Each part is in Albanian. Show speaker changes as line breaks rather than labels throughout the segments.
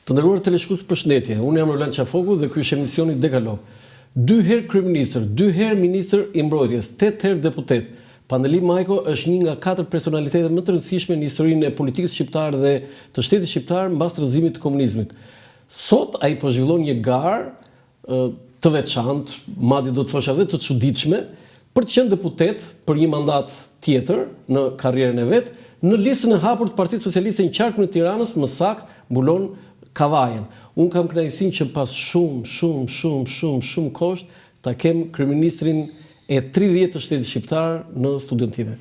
Të nderuar teleshikues, përshëndetje. Unë jam Roland Qafoku dhe ky është emisioni Dekalog. 2 herë kryeministër, 2 herë ministër i mbrojtjes, 8 herë deputet. Pandeli Majko është një nga 4 personalitetet më të rëndësishme në historinë e politikës shqiptare dhe të shtetit shqiptar mbas rrëzimit të komunizmit. Sot ai po zhvillon një garë të veçantë, madje do të thosha edhe të çuditshme, për të qenë deputet për një mandat tjetër në karrierën e vet, në listën e hapur të Partisë Socialiste në qarkun e Tiranës, më saktë mbulon Kavajen. Unë kam kënaqësinë që pas shumë kohësh ta kem kryeministrin e 30 të shtetit shqiptar në studion time.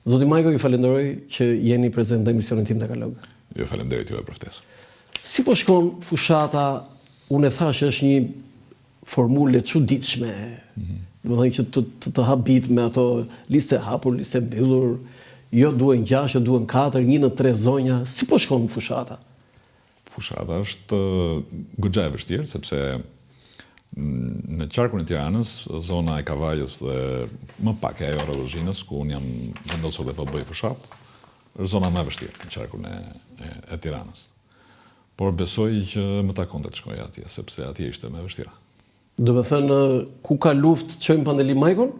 Zoti Majko, ju falenderoj që jeni prezent në emisionin tim Dekalog.
Ju falenderoj juve për ftesë.
Si po shkon fushata? Unë e thash është një formule e çuditshme. Do të thënë që të habit me ato listë hapur, listë mbyllur, jo duhen 6, jo duhen 4, 1 në 3 zonja. Si po shkon fushata?
Fushata është goxha e vështirë, sepse në qarkun e Tiranës, zona e Kavajës dhe më pak e ajo Rrogozhinës, ku unë jam vendosur dhe po bëj fushat, është zona më e vështirë në qarkun e Tiranës. Por besoj që më takonte të shkoj atje, sepse atje ishte më e vështira.
Do të thënë, ku ka luftë çojmë Pandeli Majkon?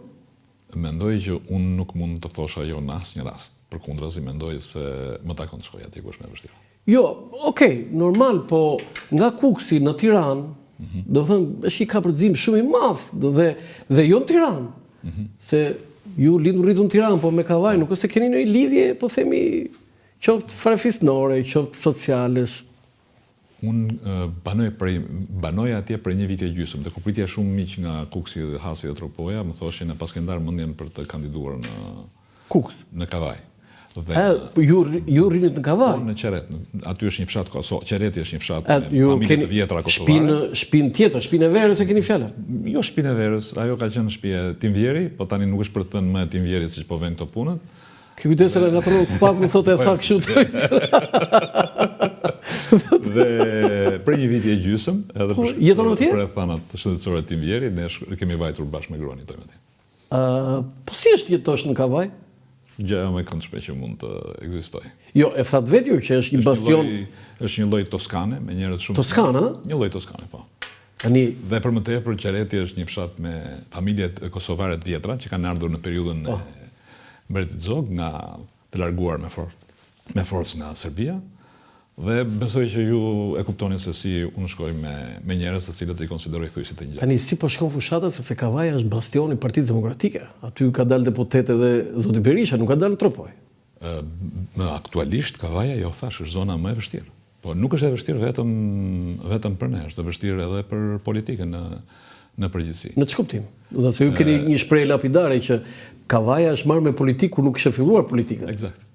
Mendoj që unë nuk mund të thosha jo në asnjë rast. Përkundrazi mendoj se më takon të shkoj atje ku është më e vështirë.
Jo, okay, normal, po nga Kuksi në Tiranë, do të thënë është një kapërcim shumë i madh dhe jo në Tiranë. Se ju lindur rritur në Tiranë, po me Kavaj nuk është se keni një lidhje, po themi, qoftë farefisnore, qoftë socialesh.
Unë banoj atje për 1 vit e gjysmë, dhe kur pritja shumë miq nga Kuksi dhe Hasi dhe Tropoja, më thoshin e pas ke ndarë mendjen për të kandiduar në
Kuks,
në Kavaj.
Ju rrinit në Kavaj?
Në Qeret, aty është një fshat Kosovë, Qereti është një fshat me familje të vjetra kosovare.
Shtëpinë tjetër, shtëpinë e Verës e keni fjalën?
Jo shtëpinë e Verës, ajo ka qenë shtëpia e Timvjeri, po tani nuk është për të thënë më Timvjeri siç po vjen këto punët.
Kujdes se nga tron spak më thotë e tha kështu.
Dhe për 1 vit e gjysmë, edhe për thanat shëndetësore të Timvjeri, ne kemi vajtur bashkë me gruan tonë atje.
Po si është jetosh në Kavaj?
Gjëja më e këndshme që mund të ekzistojë.
Jo, e thatë vetë ju që është një bastion.
Është një lloj Toskane me njerëz shumë.
Toskana?
Një lloj Toskane, po.
Dhe
për më tepër Qereti është një fshat me familjet kosovare të vjetra që kanë ardhur në periudhën e Mbretit Zog, nga të larguar me forcë nga Serbia. Dhe besoj që ju e kuptoni se si unë shkoj me njerëz të cilët i konsideroj thuajse të ngjashëm.
Tani si po shkon fushata, sepse Kavaja është bastioni i Partisë Demokratike. Aty ka dalë deputet edhe zoti Berisha, nuk ka dalë në Tropoj.
Aktualisht Kavaja, jo thash, është zona më e vështirë. Po nuk është e vështirë vetëm për ne, është e vështirë edhe për politikën në përgjithësi.
Në ç'kuptim? Do të thënë se ju keni një shprehje lapidare që Kavaja është marrë me politikë kur nuk kishte filluar politika.
Eksakt.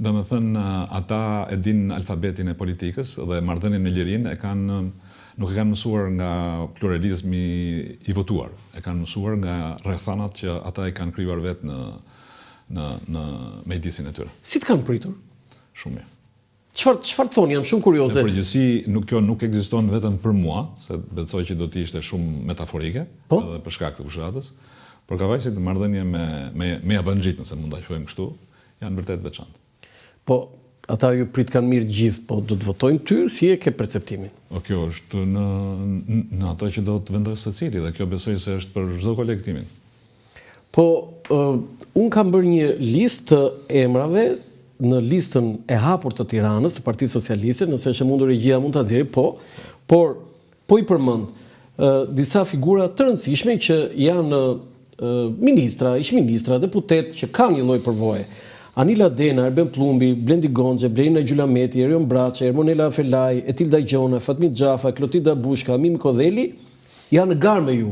Do me thënë, ata e din alfabetin e politikës dhe marrëdhënien me lirinë nuk e kanë mësuar nga pluralizmi i votuar. E kanë mësuar nga rrethanat që ata i kanë krijuar vetë në mjedisin e tyre.
Si të kanë pritur?
Shumë mirë.
Çfarë thoni? Jam shumë kurioz.
Në përgjithësi, kjo nuk ekziston vetëm për mua, se besoj që do të ishte shumë metaforike, edhe për shkak të fushatës, por Kavajsit marrëdhënie me javanxhit, nëse mund ta quajmë kështu, janë vërtet veçantë.
Po, ata ju prit kanë mirë gjithë, po do të votojnë ty, si e ke perceptimin?
Kjo është në ato që do të vendosë secili, dhe kjo besoj se është për çdo kolektimin.
Po, unë kam bërë një listë të emrave në listën e hapur të Tiranës, të Partisë Socialiste, nëse është e mundur regjia mund ta nxjerrë, po i përmend disa figura të rëndësishme që janë ministra, ish-ministra, deputet që kanë një lloj përvoje. Anila Dena, Erben Plumbi, Blendi Gonxhe, Blerina Gjulameti, Erion Braçe, Ermonela Felaj, Etilda Gjona, Fatmir Xhafa, Klotida Bushka, Mimi Kodheli, janë në garë me ju.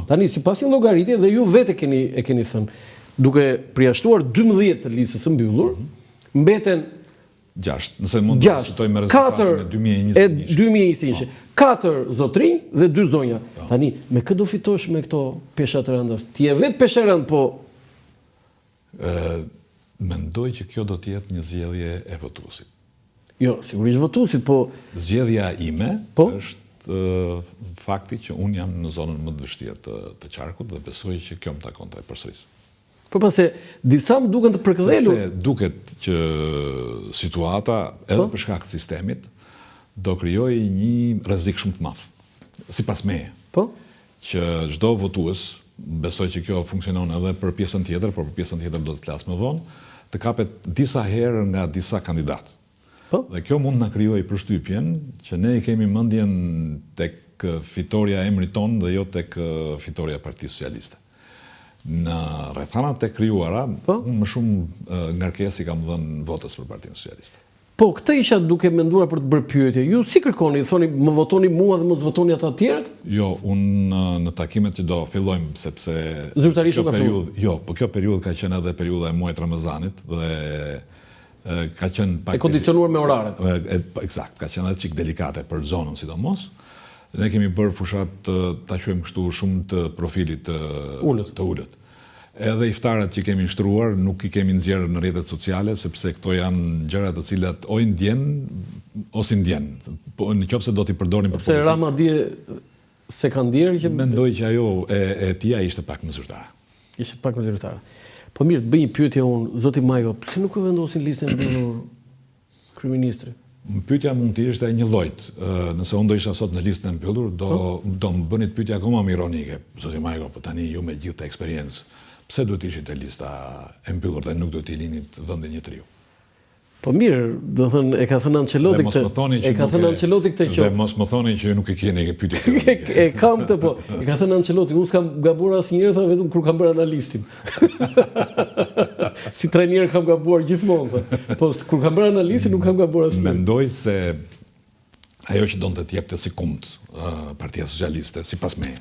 Tani, sipas një llogaritje, dhe ju vetë e keni thënë, duke përjashtuar 12 të listës së mbyllur, mbeten
6, nëse mund të citojmë me rezultatin e
2021. 4 zotrinj dhe 2 zonja. Tani, me këtë do fitosh me këto pesha të rënda? Ti je vetë peshë rënd, po
mendoj që kjo do të jetë një zgjedhje e votuesit.
Jo, sigurisht votuesit, po
zgjedhja ime është fakti që unë jam në zonën më të vështirë të qarkut dhe besoj që kjo më takonte përsëris.
Po pse disa më duken të përkthelu.
Sepse duket që situata edhe për shkak të sistemit do krijoj një rrezik shumë të madh. Sipas meje.
Po?
Që çdo votues, besoj që kjo funksionon edhe për pjesën tjetër, por për pjesën tjetër do të flas më vonë, të kapet disa herë nga disa kandidatë.
Po?
Dhe kjo mund na krijojë përshtypjen që ne i kemi mendjen tek fitoria e emrit ton dhe jo tek fitoria e Partisë Socialiste. Në rrethanat e krijuara, unë më shumë ngarkesë i kam dhënë votës për Partinë Socialiste.
Po, këtë isha duke menduar për të bërë pyetje. Ju si kërkoni? Thoni, më votoni mua dhe mos votoni ata të tjerët?
Jo, unë në takimet që do fillojmë, sepse...
Zyrtarisht ka filluar?
Jo, po kjo periudhë ka qenë edhe periudha e muajit Ramazanit dhe ka qenë pak...
E kondicionuar me oraret?
Eksakt, ka qenë edhe çik delikate për zonën sidomos. Ne kemi bërë fushat, ta quajmë kështu, shumë të profilit të ulët. Edhe iftarët që kemi shtruar nuk i kemi nxjerrë në rrjetet sociale, sepse këto janë gjëra të cilat o i ndjen ose ndjen. Po nëse do t'i përdorim për politikë.
Se Rama di se ka ndjerë që
mendoj që ajo e tia ishte pak më zyrtare.
Ishte pak më zyrtare. Po mirë, të bëj një pyetje unë, zoti Majko, pse nuk e vendosin listën e mbyllur kryeministri?
Pyetja mund të ishte një llojt. Nëse unë do isha sot në listën e mbyllur, do më bëni pyetje akoma më ironike. Zoti Majko, po tani ju me gjithë të eksperiencë, pse duhet ishit e lista e mbyllur dhe nuk duhet i linit vendin një triu?
Po mirë, do të thënë, e ka thënë Ancelotti këtë. E ka thënë Ancelotti këtë që.
Dhe mos më thoni që nuk e keni pyetje këtë.
E kam këtë, po. E ka thënë Ancelotti, unë s'kam gabuar asnjëherë, tha vetëm kur kam bërë analistin. Si trajner kam gabuar gjithmonë, po kur kam bërë analistin nuk kam gabuar asnjëherë.
Mendoj se ajo që donte të jepte sekond Partia Socialiste, sipas meje,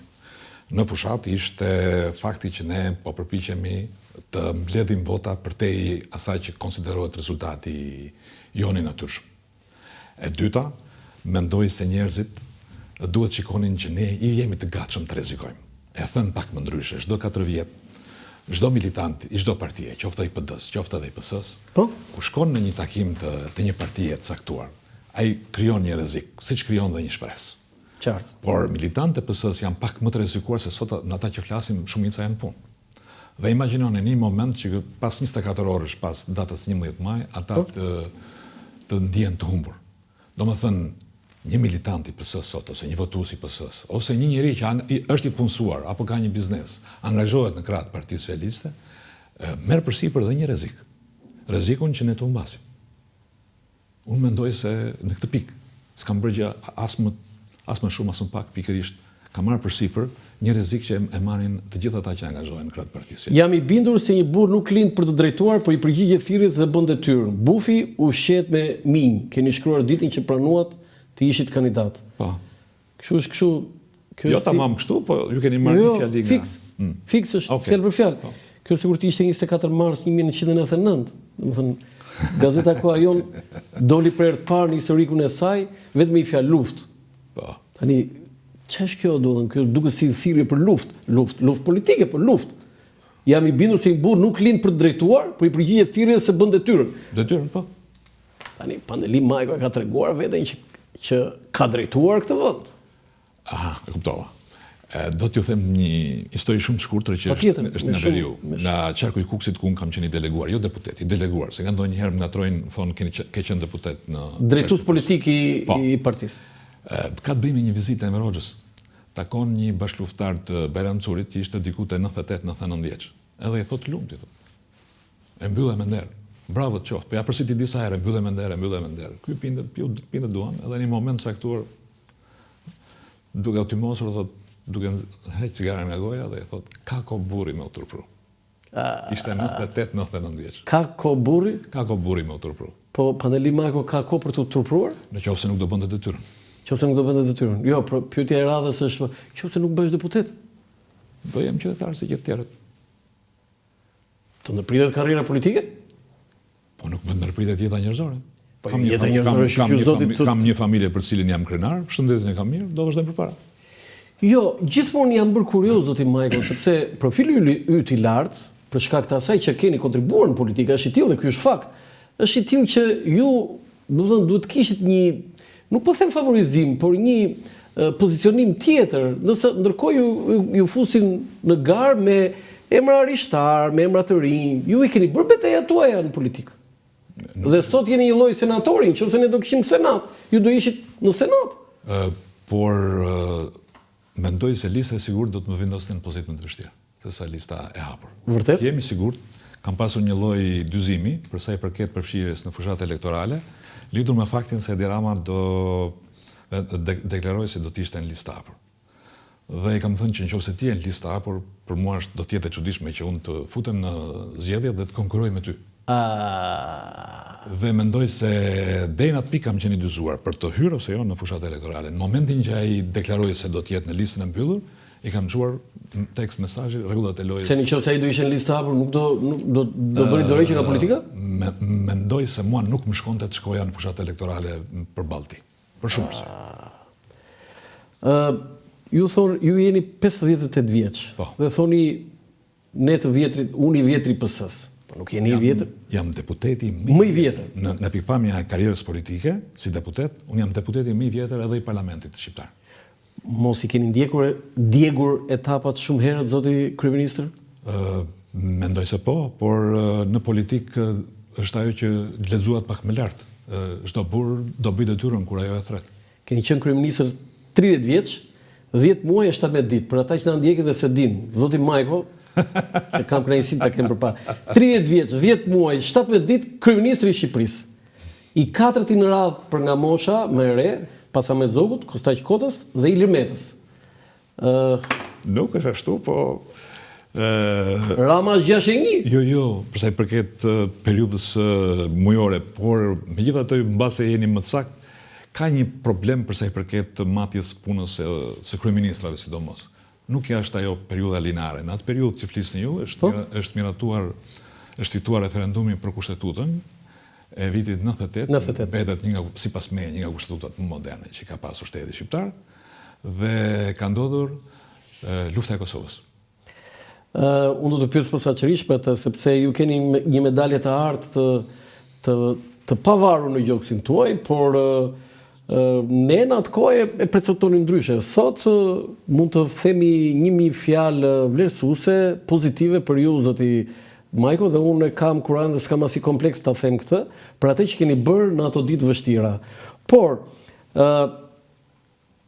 në fushat ishte fakti që ne po përpiqemi të mbledhim vota përtej asaj që konsiderohet rezultati joni natyrshëm. E dyta, mendoj se njerëzit duhet shikonin që ne i jemi të gatshëm të rrezikojmë. E them pak më ndryshe, çdo 4 vjet, çdo militant i çdo partie, qoftë ai PD-s, qoftë ai PS-s, ku shkon në një takim të një partie të caktuar, ai krijon një rrezik, siç krijon dhe një shpresë.
Qartë.
Por militantë e PS-s janë pak më të rrezikuar se sot në ata që flasim shumica janë punë. Dhe imagjinoni një moment që pas 24 orësh pas datës 11 maj, ata të ndihen të humbur. Domethënë, një militant i PS-s sot, ose një votues i PS-s, ose një njeri që është i punësuar apo ka një biznes, angazhohet në krah të Partisë Socialiste, merr përsipër dhe një rrezik. Rrezikun që ne të humbasim. Unë mendoj se në këtë pikë s'kam bërë gjë as më shumë as më pak, pikërisht ka marrë përsipër një rrezik që e marrin të gjithë ata që angazhohen në krah të Partisë Socialiste.
Jam i bindur se një burr nuk lind për të drejtuar, por i përgjigjet thirrjes dhe bën detyrën. Bufi ushqet me minj. Keni shkruar ditën që pranuat të ishit kandidat.
Po.
Kështu është kështu.
Jo tamam kështu, po ju keni marrë një fjalë nga.
Fiks është fjalë për fjalë. Kjo sigurt ishte 24 mars 1999. Domethënë Gazeta Koha Jon doli për herë të parë në historikun e saj vetëm i fjalë luftë.
Po.
Tani ç'është kjo kjo duket si thirrje për luftë politike, por luftë. Jam i bindur se një burr nuk lind për të drejtuar, por i përgjigjet thirrjes se bën detyrën.
Detyrën, po.
Tani Pandeli Majko ka treguar veten që ka drejtuar këtë vend.
Aha, e kuptova. Do t'ju them një histori shumë të shkurtër që është nga veriu, nga qarku i Kukësit ku unë kam qenë i deleguar, jo deputet, i deleguar, se nga ndonjëherë më ngatrojnë, thonë ke qenë deputet në
drejtues politik i partisë.
Ka të bëjmë një vizitë e Enver Hoxhës. Takon një bashkëluftar të Bajram Curit që ishte diku te 98-99 vjeç. Edhe i thotë lumti, thotë. E mbyllë me nder. Bravo të qoftë. Po ja përsëri disa herë mbyllë me nder. Ky pinte duan, edhe në një moment caktuar duke u timosur, thotë, duke heq cigaren nga goja dhe i thotë, ka ko burri me u turpru. Ishte 98-99 vjeç.
Ka ko burri?
Ka ko burri me u turpru.
Po Pandeli Majko ka ko për të turpruar?
Në qoftë se nuk do bënte detyrën.
Qoftë se nuk do bënte detyrën. Jo, pyetja e radhës është, qoftë se nuk bëhesh deputet?
Do jem qytetar si gjithë tjerët.
Të ndërpritet karriera politike?
Po nuk më ndërpritet jeta njerëzore.
Kam
një familje për cilin jam krenar, shëndetin e kam mirë, do vazhdojmë përpara.
Jo, gjithmonë jam bërë kurioz, zoti Majko, sepse profili yt i lartë, për shkak të asaj që keni kontribuar në politikë, është i tillë dhe ky është fakt. Është i tillë që ju, domethënë, duhet të kishit një, nuk po them favorizim, por një pozicionim tjetër, ndërkohë ju fusin në garë me emra rishtar, me emra të rinj. Ju i keni bërë betejat tuaja në politikë. Dhe sot jeni një lloj senatori, nëse ne do kishim senat, ju do ishit në senat.
Por mendoj se lista e sigurt do të më vendoste në pozitë më të vështirë se sa lista e hapur.
Vërtet?
Jemi sigurt, kam pasur një lloj dyzimi për sa i përket përfshirjes në fushat elektorale, lidhur me faktin se Edi Rama do deklaroi se do të ishte në listë hapur. Dhe i kam thënë që nëse ti je në listë hapur, për mua do të jetë e çuditshme që unë të futem në zgjedhje dhe të konkurroj me ty. Dhe mendoj se deri në atë pikë kam qenë i dyzuar për të hyrë ose jo në fushat elektorale. Në momentin që ai deklaroi se do të jetë në listën e mbyllur, i kam çuar tekst mesazhi rregullat e lojës.
Se nëse ai do ishte në listë hapur, nuk do bëri dorëheqje nga politika?
Mendoj se mua nuk më shkonte të shkoja në fushat elektorale përballë tij. Për shumë arsye.
Ju jeni 58 vjeç. Dhe thoni ne të vjetrit, unë i vjetri PS-s. Nuk jeni i vjetër?
Jam deputeti
më i vjetër.
Në pikpamja e karrierës politike, si deputet, unë jam deputeti më i vjetër edhe i parlamentit shqiptar.
Mos i keni djegur etapat shumë herët, zoti kryeminist?
Mendoj se po, por në politik është ajo që lexohet pak më lart. Çdo burr do bëj detyrën kur ajo e thret.
Keni qenë kryeminist 30 vjeç, 10 muaj e 17 ditë. Për ata që na ndjekin dhe se din, zoti Majko, që kam kënaqësinë ta kem përpara. 30 vjeç, 10 muaj, 17 ditë kryeministri i Shqipërisë. I katërti në radhë për nga mosha më e re, pas Amezogut, Kostaq Kotës dhe Ilir Metës.
Nuk është ashtu, po
Rama është 61.
Jo, përsa i përket periudhës mujore, por megjithatë mbase jeni më sakt, ka një problem përsa i përket matjes punës së kryeministrave sidomos. Nuk është ajo periudha lineare. Në atë periudhë që flisni ju, është fituar referendumi për kushtetutën e vitit 98, mbetet sipas meje një nga kushtetutat më moderne që ka pasur shteti shqiptar, dhe ka ndodhur lufta e Kosovës.
Unë do të pyes posaçërisht për të, sepse ju keni një medalje të artë të pavarur në gjoksin tuaj, por ne në atë kohë e perceptonin ndryshe. Sot mund të themi 1000 fjalë vlerësuese pozitive për ju, zoti Majko, dhe unë kam kurajen dhe s'kam asnjë kompleks ta them këtë, për atë që keni bërë në ato ditë vështira. Por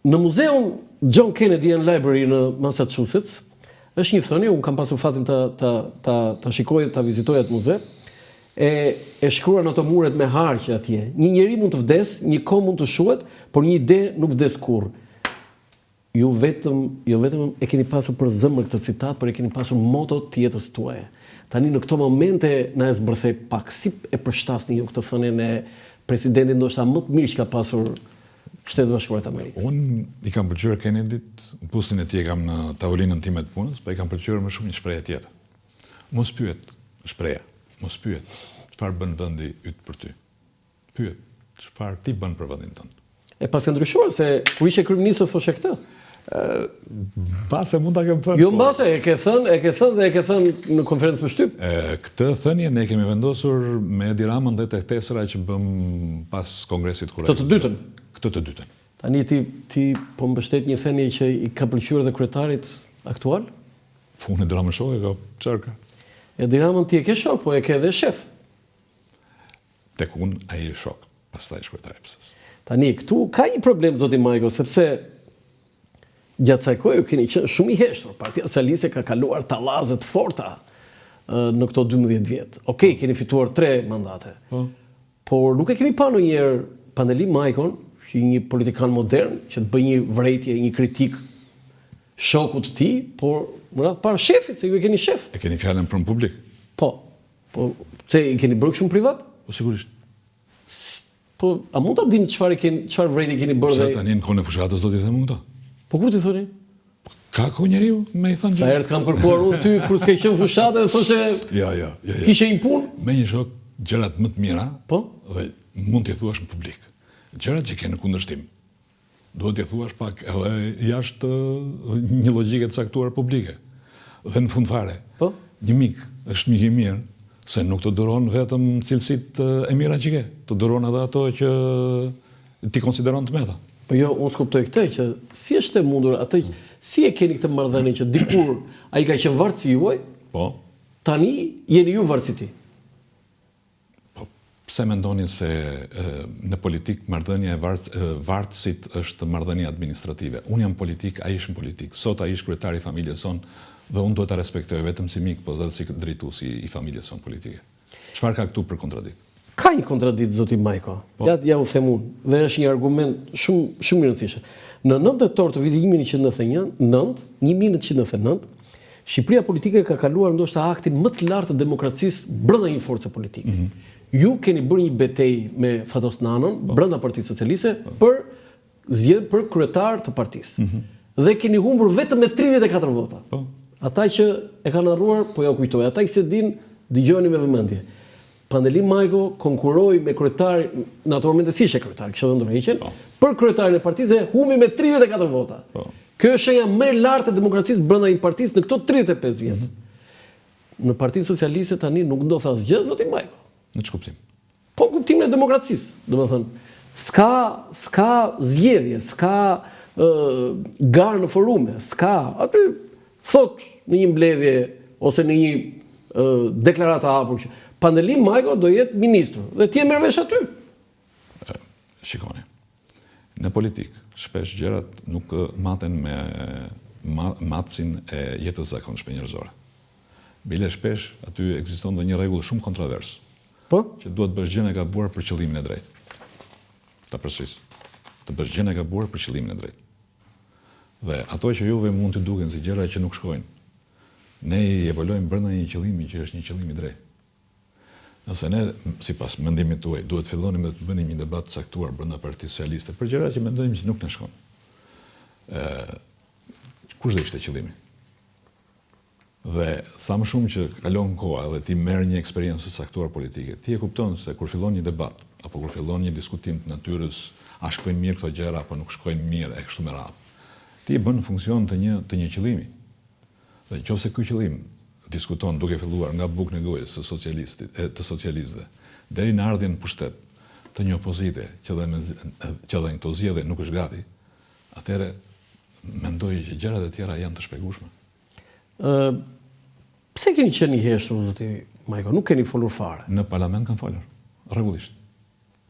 në muzeun John Kennedy and Library në Massachusetts është një thënie, unë kam pasur fatin ta shikoj dhe ta vizitoj atë muze, e shkruar në ato muret me harqe atje. Një njeri mund të vdes, një kohë mund të shuhet, por një ide nuk vdes kurrë. Jo vetëm e keni pasur për zemër këtë citat, por e keni pasur moto të jetës tuaje. Tani në këto momente na e zbërthej pak, si e përshtasni ju këtë thënien e presidentit ndoshta më të mirë që ka pasur Shtetet Bashkuara të Amerikës?
Unë i kam pëlqyer Kennedy-t, pustin e tij kam në tavolinën time të punës, por i kam pëlqyer më shumë një shprehje tjetër. Mos pyet, shpreha. Mos pyet, çfarë bën vendi yt për ty. Pyet, çfarë ti bën për vendin tënd.
E pas e ndryshuar se kur ishe kryeminist thoshte këtë.
Mbase mund ta kem thënë.
Jo mbase, e ke thënë në konferencë për shtyp.
Këtë thënie ne kemi vendosur me Edi Ramën dhe tek tesra që bëm pas kongresit kur.
Këtë të dytën.
Tani
ti po mbështet një thënie që i ka pëlqyer dhe kryetarit aktual?
Unë Edi Ramën shoh e ka çarka.
Edi Ramën ti e ke shok, po e ke edhe shef.
Tek unë ai është shok, pastaj kryetari i PS-s.
Tani këtu ka një problem zoti Majko, sepse gjatë kësaj kohe keni qenë shumë i heshtur. Partia Socialiste ka kaluar tallaze të forta në këto 12 vjet. Okej, keni fituar 3 mandate. Por nuk e kemi pa ndonjëherë Pandeli Majkon, që një politikan modern, që të bëj një vërejtje, një kritik shokut të tij, por në radhë parë shefit, se ju e keni shef.
E keni fjalën për në publik?
Po, se i keni bërë shumë privat?
Po sigurisht.
Po, a mund ta dim çfarë vërejtje keni bërë?
Sa tani në kohën e fushatës do t'i them unë këto?
Po kur ti thoni?
Ka ku njeriu me i thënë.
Sa herë kam kërkuar unë ty kur s'ke qenë fushatë dhe thoshe
Ja.
Kishe një punë?
Me një shok gjërat më të mira,
po?
Dhe mund t'i thuash në publik. Gjërat që ke në kundërshtim, duhet t'i thuash pak edhe jashtë një logjike të caktuar publike. Dhe në fund fare,
po?
Një mik është mik i mirë, se nuk të duron vetëm cilësitë e mira që ke, të duron edhe ato që ti konsideron të meta.
Po jo, unë s'kuptoj këtë, që si është e mundur atë, si e keni këtë marrëdhënie që dikur ai ka qenë varësi juaj,
po,
tani jeni ju varësi ti.
Po, pse mendoni se në politik marrëdhënia e vartësit është marrëdhënia administrative? Unë jam politik, ai është politik. Sot ai është kryetari i familjes son dhe unë duhet ta respektoj vetëm si mik, po edhe si drejtues i familjes son politike. Çfarë ka këtu për kontradikt?
Ka një kontradikt, zoti Majko. Ja u them unë, dhe është një argument shumë i rëndësishëm. Në 9 tetor të vitit 1999, Shqipëria politike ka kaluar ndoshta aktin më të lartë të demokracisë brenda një force politike. Ju keni bërë një betejë me Fatos Nanën brenda Partisë Socialiste për kryetar të partisë. Dhe keni humbur vetëm me 34 vota. Ata që e kanë harruar, po ja u kujtoj. Ata që se din, dëgjoni me vëmendje. Pandeli Majko konkuroi me kryetarin, në atë moment si ishte kryetar, kishte ndërheqjen, për kryetarin e partisë dhe humbi me 34 vota. Kjo është shenja më e lartë e demokracisë brenda një partisë në këto 35 vjet. Në Partinë Socialiste tani nuk ndodh asgjë, zoti Majko.
Në ç'kuptim?
Po kuptimin e demokracisë, domethënë, s'ka zgjedhje, s'ka garë në forume, s'ka, aty thot në një mbledhje ose në një deklaratë e hapur që Pandeli Majko do jetë ministër dhe ti e merr vesh aty.
Shikoni. Në politikë shpesh gjërat nuk maten me matësin e jetës zakonshme njerëzore. Bile shpesh aty ekziston dhe një rregull shumë kontrovers.
Po?
Që duhet bësh gjën e gabuar për qëllimin e drejtë. Ta përsëris. Të bësh gjën e gabuar për qëllimin e drejtë. Dhe ato që juve mund të duken si gjëra që nuk shkojnë, ne i evaluojmë brenda një qëllimi që është një qëllim i drejtë. Nëse ne, sipas mendimit tuaj, duhet fillonim të bënim një debat të caktuar brenda Partisë Socialiste për gjëra që mendojmë që nuk na shkon. Kush do ishte qëllimi? Dhe sa më shumë që kalon koha dhe ti merr një eksperiencë të caktuar politike, ti e kupton se kur fillon një debat apo kur fillon një diskutim të natyrës, a shkojnë mirë këto gjëra apo nuk shkojnë mirë e kështu me radhë. Ti e bën në funksion të një qëllimi. Dhe nëse ky qëllim diskuton duke filluar nga bukë në gojë të socialistëve deri në ardhjen në pushtet të një opozite që dhe këto zgjedhje nuk është gati, atëherë mendoj që gjërat e tjera janë të shpjegueshme.
Pse keni qenë i heshtur, zoti Majko? Nuk keni folur fare.
Në parlament kanë folur, rregullisht.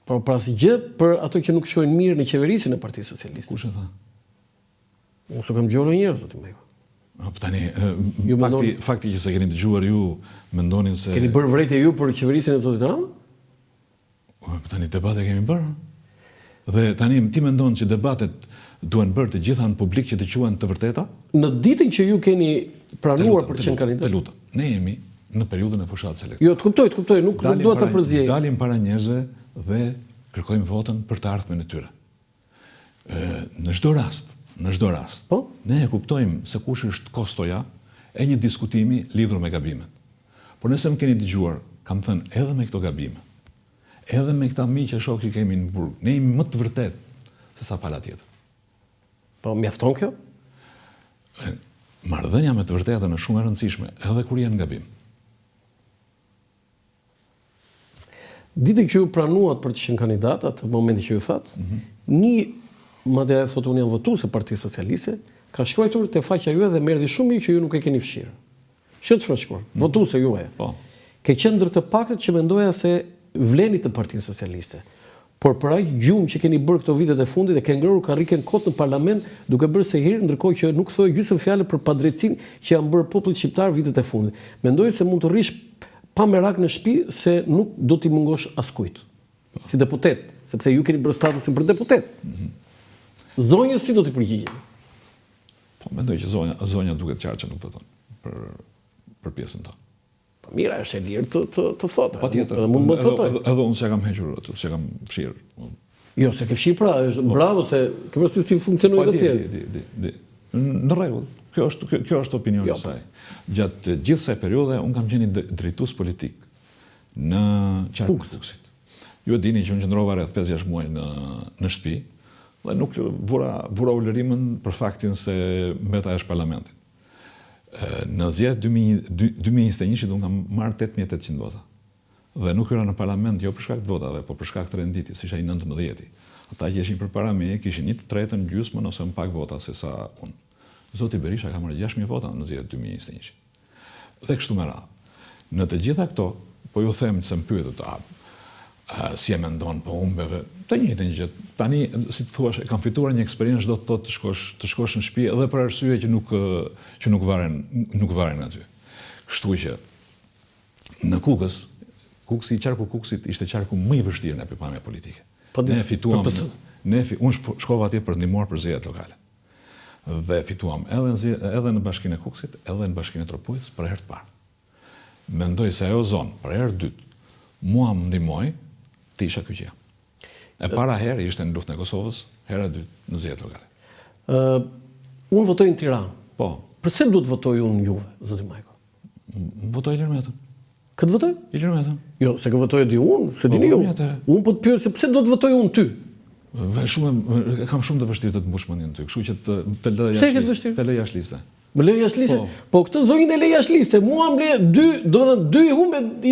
Por pra asgjë për ato që nuk shkojnë mirë në qeverisin e Partisë Socialiste.
Kush e tha?
Unë s'u kam dëgjuar ndonjëherë, zoti Majko.
Tani, fakti që se keni dëgjuar ju, mendonin se...
Keni bërë vërejtje ju për qeverisin e zotit Rama?
Tani, debate kemi bërë. Dhe tani, ti mendon që debatet duen bërë të gjitha në publik që të quhen të vërteta?
Në ditën që ju keni pranuar për të qenë kandidat?
Të lutem. Ne jemi në periudhën e fushatës elektorale.
Jo, të kuptoj, nuk duhet të përzjej.
Dalim para njerëzve dhe kërkojmë votën për të ardhmen e tyre. Në çdo rast, ne e kuptojmë se kush është kostoja e një diskutimi lidhur me gabimet. Por nëse më keni dëgjuar, kam thënë edhe me këto gabime, edhe me këta miq e shok që kemi në burg, ne jemi më të vërtet se sa pala tjetër.
Po mjafton kjo?
Marrëdhënia me të vërtetën është shumë e rëndësishme, edhe kur janë gabim.
Ditën që ju pranuat për të qenë kandidat, atë momenti që ju thatë, madje thotë unë jam votues e Partisë Socialiste, ka shkruar te faqja juaj dhe më erdhi shumë mirë që ju nuk e keni fshirë. Çfarë çfarë shkruar? Votuese juaj.
Po.
Ke qenë ndër të paktët që mendoja se vleni të Partisë Socialiste. Por për aq gjumë që keni bërë këto vitet e fundit dhe ke ngrërur karriken kot në parlament duke bërë se herë, ndërkohë që nuk thoi gjysmë fjalë për padrejtësinë që janë bërë popullit shqiptar vitet e fundit. Mendoj se mund të rrish pa merak në shtëpi se nuk do t'i mungosh askujt. Si deputet, sepse ju keni bërë statusin për deputet. Zonjës si do t'i përgjigjen?
Po mendoj që zonja duket qartë që nuk voton për pjesën ta.
Mira, është e lirë të thotë.
Patjetër.
Mund mos votoj.
Edhe unë s'e kam hequr atë, s'e kam fshirë.
Jo, se ke fshirë pra, është bravo se ke parasysh si funksionojnë të tjerë.
Di. Në rregull. Kjo është opinioni i saj. Gjatë gjithë kësaj periudhe unë kam qenë drejtues politik në qarkun e Fuksit. Ju e dini që unë qëndrova rreth 5-6 muaj në shtëpi dhe nuk vura ulërimën për faktin se mbeta është parlamentit. Në zgjedhjet 2021 unë kam marrë 8800 vota. Dhe nuk hyra në parlament jo për shkak të votave, por për shkak të renditjes, si isha i 19-i. Ata që ishin përpara meje kishin 1/3 gjysmën ose më pak vota se sa unë. Zoti Berisha ka marrë 6000 vota në zgjedhjet 2021. Dhe kështu me radhë. Në të gjitha këto, po ju them se më pyetët, si e mendon po humbeve, të njëjtën gjë. Tani, si të thuash, kam fituar një eksperiencë, do të thotë të shkosh në shtëpi edhe për arsye që nuk varen aty. Kështu që në Kukës, qarku Kukësit ishte qarku më i vështirë në pikpamje politike. Ne fituam, unë shkova atje për ndihmuar për zgjedhjet lokale. Dhe fituam edhe në Bashkinë e Kukësit, edhe në Bashkinë e Tropujës për herë të parë. Mendoj se ajo zonë për herë dytë mua më ndihmoi të isha kyçja. E para herë ishte në luftën e Kosovës, hera e dytë në zgjedhjet lokale.
Unë votoj në Tiranë.
Po.
Pse duhet votoj unë juve, zoti Majko?
Votoj Ilir Metën.
Këtë votoj?
Ilir Metën.
Jo, se ka votoj di unë, se dini ju. Unë po të pyes se pse duhet votoj unë ty?
Kam shumë të vështirë të mbush mendjen ty, kështu që të lë jashtë liste.
Më lë jashtë liste? Po këtë zonjën e lë jashtë liste, mua më lë dy i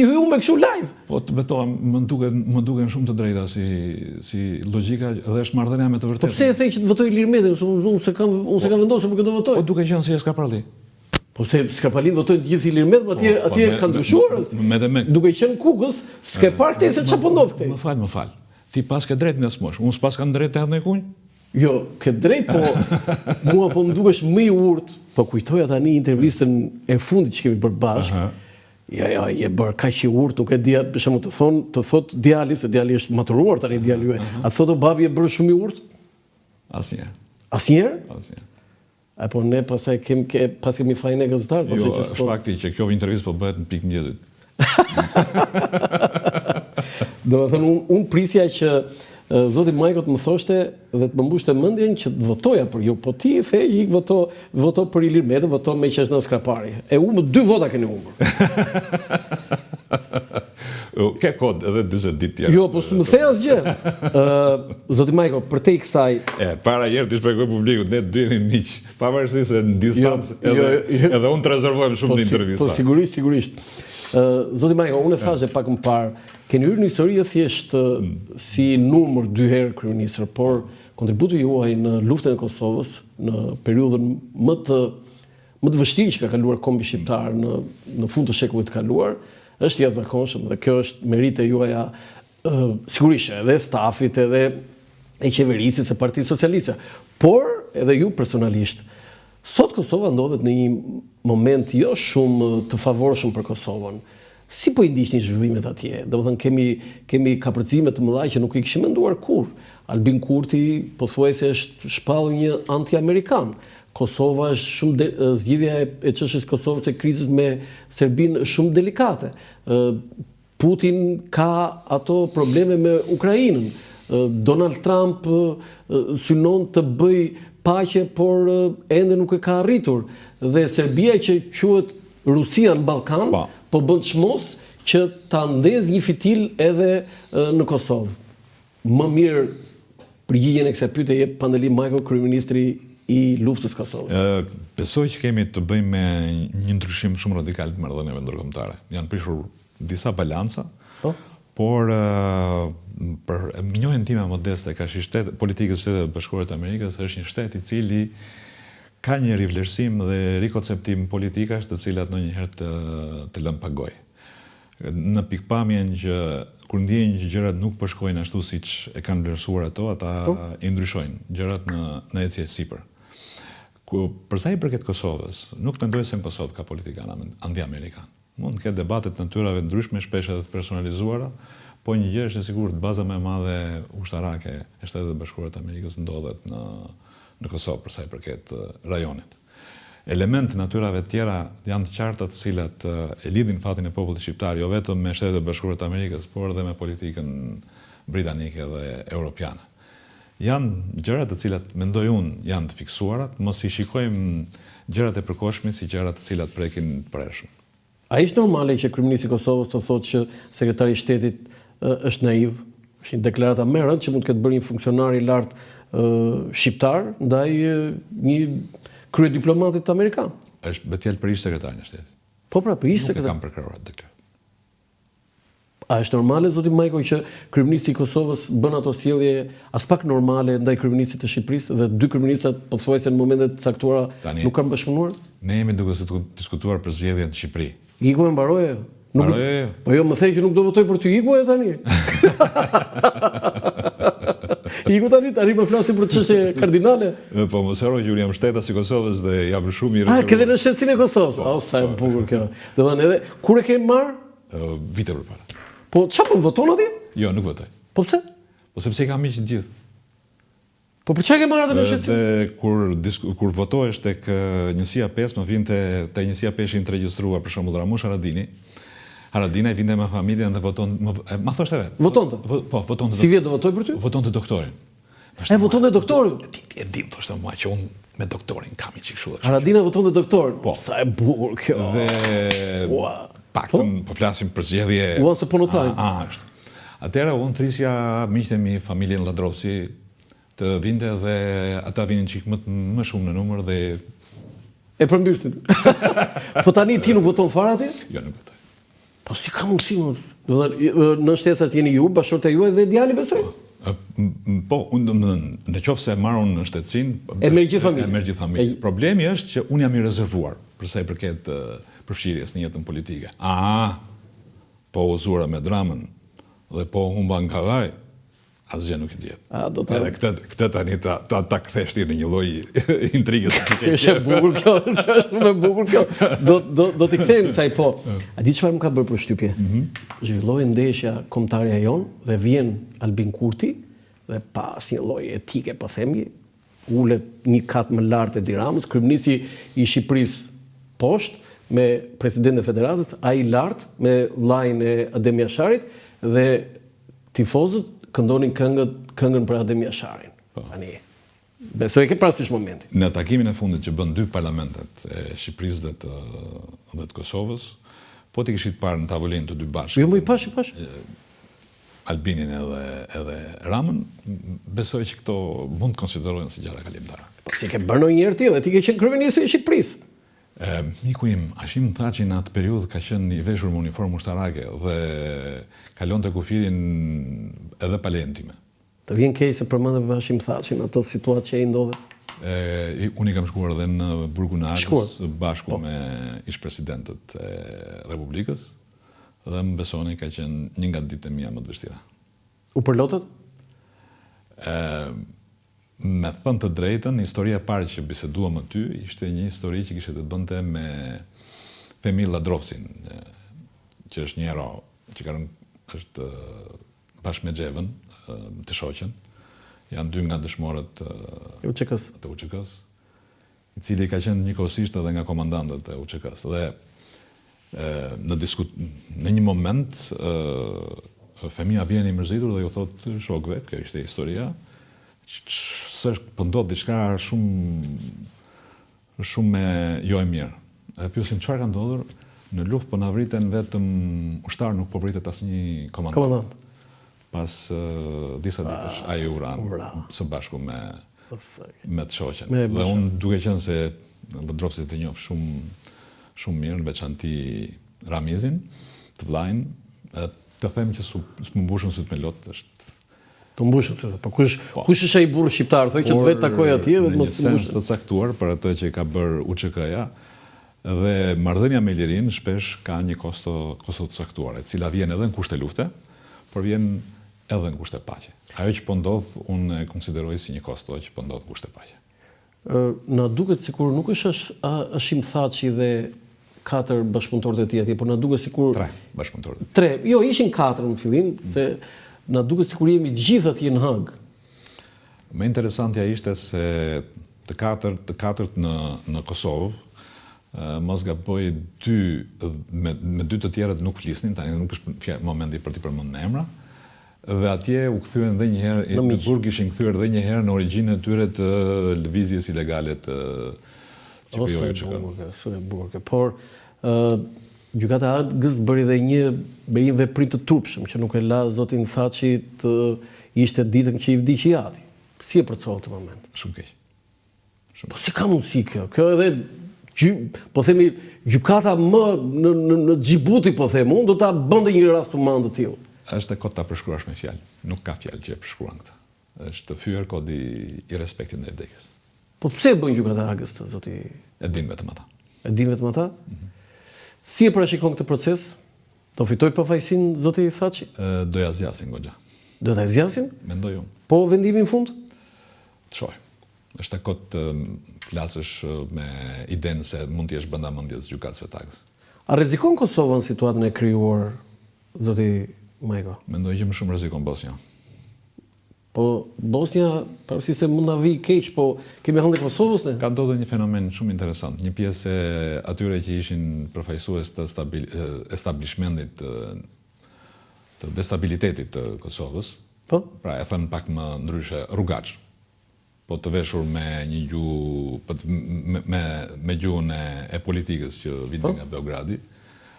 humbe kështu live.
Po të betohem, më duken shumë të drejta si logjika dhe është marrëdhënia me të vërtetë.
Po pse e thej që të votoj Ilir Metën, unë se kam vendosur për këtë votoj.
Po duke qenë si Skapalli.
Po pse Skapallin votojnë të gjithë Ilir Metën, atje kanë ndryshuar. Duke qenë Kukës, s'ke parë këtë se çfarë po ndodh këtej.
Më fal. Ti pas ke drejt në smosh, unë s'pas kam drejt të hedh në kunj?
Jo, ke drejt, po mua po më dukesh më i urtë. Po kujtoja tani intervistën e fundit që kemi bërë bashkë. Ja, je bërë kaq i urtë, nuk e dia, për shembull të thot djali, se djali është maturuar tani djali juaj. A thotë babi e bërë shumë i urtë?
Asnjëherë.
Asnjëherë?
Asnjëherë.
Apo ne pastaj kemi fajin e gazetar,
pastaj që është fakti që kjo intervistë po bëhet në pikë mëngjesit.
Domethënë unë prisja që zoti Majko të më thoshte dhe të më mbushte mendjen që të votoja për ju, po ti the që ik voto për Ilir Metën, voto me Qeshna Skrapari. E unë 2 vota keni humbur.
Ke kod edhe 40 ditë tjera.
Jo, po s'më the asgjë. Zoti Majko, për te i kësaj...
Para herë të shpjegoj publikut, ne dy jemi miq, pavarësisht se në distancë edhe unë të rezervojmë shumë në intervista.
Po sigurisht. Zoti Majko, unë e thashë pak më parë, keni hyrë në histori thjesht si numër 2 herë kryeministër, por kontributi juaj në luftën e Kosovës, në periudhën më të vështirë që ka kaluar kombi shqiptar në fund të shekullit të kaluar, është jashtëzakonshëm dhe kjo është merite juaja sigurisht edhe stafit edhe e qeverisë së Partisë Socialiste, por edhe ju personalisht. Sot Kosova ndodhet në një moment jo shumë të favorshëm për Kosovën. Si po i ndiqni zhvillimet atje? Domethënë kemi kapërcime të mëdha që nuk i kishim menduar kurrë. Albin Kurti pothuajse është shpallur një anti-amerikan. Kosova është shumë zgjidhja e çështjes së Kosovës e krizës me Serbinë është shumë delikate. Putin ka ato probleme me Ukrainën. Donald Trump synon të bëj paqe, por ende nuk e ka arritur. Dhe Serbia që quhet Rusia në Ballkan, po bën çmos që ta ndez një fitil edhe në Kosovë. Më mirë përgjigjen e kësaj pyetje jep Pandeli Majko, kryeministri i luftës Kosovës.
Besoj që kemi të bëjmë me një ndryshim shumë radikal të marrëdhënieve ndërkombëtare. Janë prishur disa balanca, por për njohjen time modeste ka shtet politikës së Shtetit Bashkuar të Amerikës është një shtet i cili ka një rivlerësim dhe rikonceptim politikash të cilat ndonjëherë të lëm pagoj. Në pikpamjen që kur ndjejnë që gjërat nuk po shkojnë ashtu siç e kanë vlerësuar ato, ata i ndryshojnë gjërat në ecje sipër. Për sa i përket Kosovës, nuk mendoj se në Kosovë ka politikanë anti-amerikan. Mund të ketë debate të natyrave ndryshme, shpesh edhe të personalizuara, po një gjë është e sigurt, baza më e madhe ushtarake e Shtetit Bashkuar të Amerikës ndodhet në Kosovë për sa i përket rajonit. Elementë të natyrave tjera janë të qarta të cilat e lidhin fatin e popullit shqiptar, jo vetëm me Shtetet Bashkuara të Amerikës, por edhe me politikën britanike dhe europiane. Janë gjërat të cilat mendoj unë janë të fiksuara, mos i shikojmë gjërat e përkohshme si gjërat të cilat prekin të prershëm.
A ishte normale që kryeministri i Kosovës të thotë që sekretari i shtetit është naiv? Është një deklarata më e rëndë që mund të ketë bërë një funksionar i lartë shqiptar ndaj një kryediplomatit amerikan.
Është betjel për ish sekretarin e shtetit.
Po pra, për ish sekretar.
Nuk e kam përkrahuar deklar.
A është normale, zoti Majko, që kryeministri i Kosovës bën ato sjellje as pak normale ndaj kryeministit të Shqipërisë dhe 2 kryeministrat pothuajse në momentet të caktuara nuk kanë bashkëpunuar?
Ne jemi duke diskutuar për zgjedhjen në Shqipëri.
Iku e mbaroje. Po jo, më thej që nuk do votoj për ty, iku e tani. Iku tani më flasim për çështje kardinale.
Po mos harro që unë jam shtetas i Kosovës dhe jam shumë i
rezervuar. Këdhe në shtetësinë e Kosovës. Sa e bukur kjo. Domethënë edhe kur e ke marr?
Vite përpara.
Po çfarë po voton atje?
Jo, nuk votoj.
Po pse?
Po sepse i kam miq të gjithë.
Po për çfarë ke marrë atë në shtetësinë?
Dhe kur votohesh tek njësia 5, më vinte te njësia 5 ishin të regjistruar për shembull Ramush Haradini. Haradina i vinte me familjen dhe voton, ma thoshte vetë.
Votonte?
Po, votonte.
Si vjet do votoj për ty?
Votonte doktorin.
Votonte doktorin?
Ti e dim, thoshte mua që unë me doktorin kam një çik kështu.
Haradina votonte doktorin?
Po.
Sa e bukur kjo.
Dhe paktën po flasim për zgjedhje.
Once upon a time.
Ashtu. Atëherë unë thrisja miqtë e mi, familjen Ladrovci, të vinte dhe ata vinin çik më shumë në numër dhe
e përmbysnin. Po tani ti nuk voton fare atje?
Jo, nuk votoj.
Po si ka mundësi, në shtesat jeni ju, bashkërta juaj dhe djali besoj?
Po, në qoftë se marr unë në shtetësinë,
e merr gjithë familjen.
E merr gjithë familjen. Problemi është që unë jam i rezervuar për sa i përket përfshirjes në jetën politike. Po uzuara me dramën dhe po humba në kavaj, asgjë nuk i diet. Edhe këtë tani ta kthesh ti në një lloj intrigë.
Është e bukur kjo, është më bukur kjo. Do t'i kthejmë kësaj po. A di çfarë më ka bërë përshtypje? Zhvilloi ndeshja kombëtarja jon dhe vjen Albin Kurti dhe pas një lloj etike po themi, ulet një kat më lart e Tiranës, kryeministri i Shqipërisë poshtë me presidentin e federatës, ai lart me vllain e Adem Jasharit dhe tifozët këndonin këngën për Adem Jasharin. Tani, besoj ke parasysh momentin.
Në takimin e fundit që bën dy parlamentet e Shqipërisë dhe të Kosovës, po ti kishit parë në tavolinë të dy bashkë.
Jo, më i pash.
Albinin edhe Ramën, besoj që këto mund të konsiderohen si gjëra kalimtare.
Po si ke bërë ndonjëherë ti dhe ti ke qenë kryeministri i Shqipërisë.
Miku im, Hashim Thaçi në atë periudhë ka qenë i veshur me uniformë ushtarake dhe kalonte kufirin edhe pa lejen time.
Të vjen keq se përmendëm Hashim Thaçin në atë situatë që ai ndodhet?
Unë i kam shkuar edhe në burgun e Artës bashku me ish-presidentët e Republikës dhe më besoni ka qenë një nga ditët e mia më të vështira.
U përlotët?
Me thënë të drejtën, historia e parë që biseduam me ty ishte një histori që kishte të bënte me Femil Ladrovcin, që është një hero që është bashkë me Xhevën, të shoqen. Janë dy nga dëshmorët të UÇK-s, i cili ka qenë njëkohësisht edhe nga komandantët e UÇK-s. Dhe në një moment Femia vjen i mërzitur dhe ju thot shokëve, kjo ishte historia, po ndodh diçka shumë jo e mirë. Dhe pyesim çfarë ka ndodhur? Në luftë po na vriten vetëm ushtar, nuk po vritet asnjë komandant. Pas disa ditësh ai u ran së bashku me të shoqen. Dhe unë duke qenë se Ladrovci të njoh shumë mirë, në veçanti Ramizin, të vllain, të them që s'më mbushën syt me lot është.
Të mbushën, po kush është ai burr shqiptar, thoj që të vetë takoj atje dhe mos
të mbushën. Të caktuar për atë që ka bërë UÇK-ja dhe marrëdhënia me Ilirin shpesh ka një kosto të caktuar, e cila vjen edhe në kushte lufte, por vjen edhe në kushte paqe. Ajo që po ndodh, unë e konsideroj si një kosto që po ndodh në kushte paqe.
Na duket sikur nuk është Hashim Thaçi dhe 4 bashkëpunëtorët e tij atje, por na duket sikur
3 bashkëpunëtorët.
3, jo, ishin 4 në fillim, se na duket sikur jemi të gjithë atje në Hag.
Më interesantja ishte se të katërt në Kosovë, mos gaboj me dy të tjerët nuk flisnin, tani nuk është momenti për t'i përmendur emra. Dhe atje u kthyen edhe një herë në burg, ishin kthyer edhe një herë në origjinën e tyre të lëvizjes ilegale të
QPO-s. Por gjykata Hagës bëri edhe një veprim të turpshëm që nuk e la zotin Thaçi të ishte ditën që i vdiqi ati. Si e përcova këtë moment?
Shumë keq.
Po si ka mundësi kjo? Kjo edhe po themi gjykata më në Xhibuti po them, unë do ta bënte një rast të madh të tillë.
Është kot ta përshkruash me fjalë. Nuk ka fjalë që e përshkruan këtë. Është të fyer kodi i respektit ndaj vdekjes.
Po pse e bën gjykata Hagës të zoti?
E din vetëm ata.
E din vetëm ata? Si e parashikon këtë proces? Do fitoj përfaqësinë zoti Thaçi?
Doja zgjasin goxha.
Do ta zgjasin?
Mendoj unë.
Po vendimin fund?
Të shoh. Është e kot të flasësh me idenë se mund të jesh brenda mendjes gjykatësve tagës.
A rrezikon Kosova në situatën e krijuar zoti Majko?
Mendoj që më shumë rrezikon Bosnia.
Po Bosnia, pavarësisht se mund ta vijë keq, po kemi hënë Kosovës ne.
Ka ndodhur një fenomen shumë interesant. Një pjesë e atyre që ishin përfaqësues të establishmentit të destabilitetit të Kosovës,
Po?
pra e thënë pak më ndryshe rrugaç, po të veshur me një gjuhë me gjuhën e politikës që vinte nga Beogradi,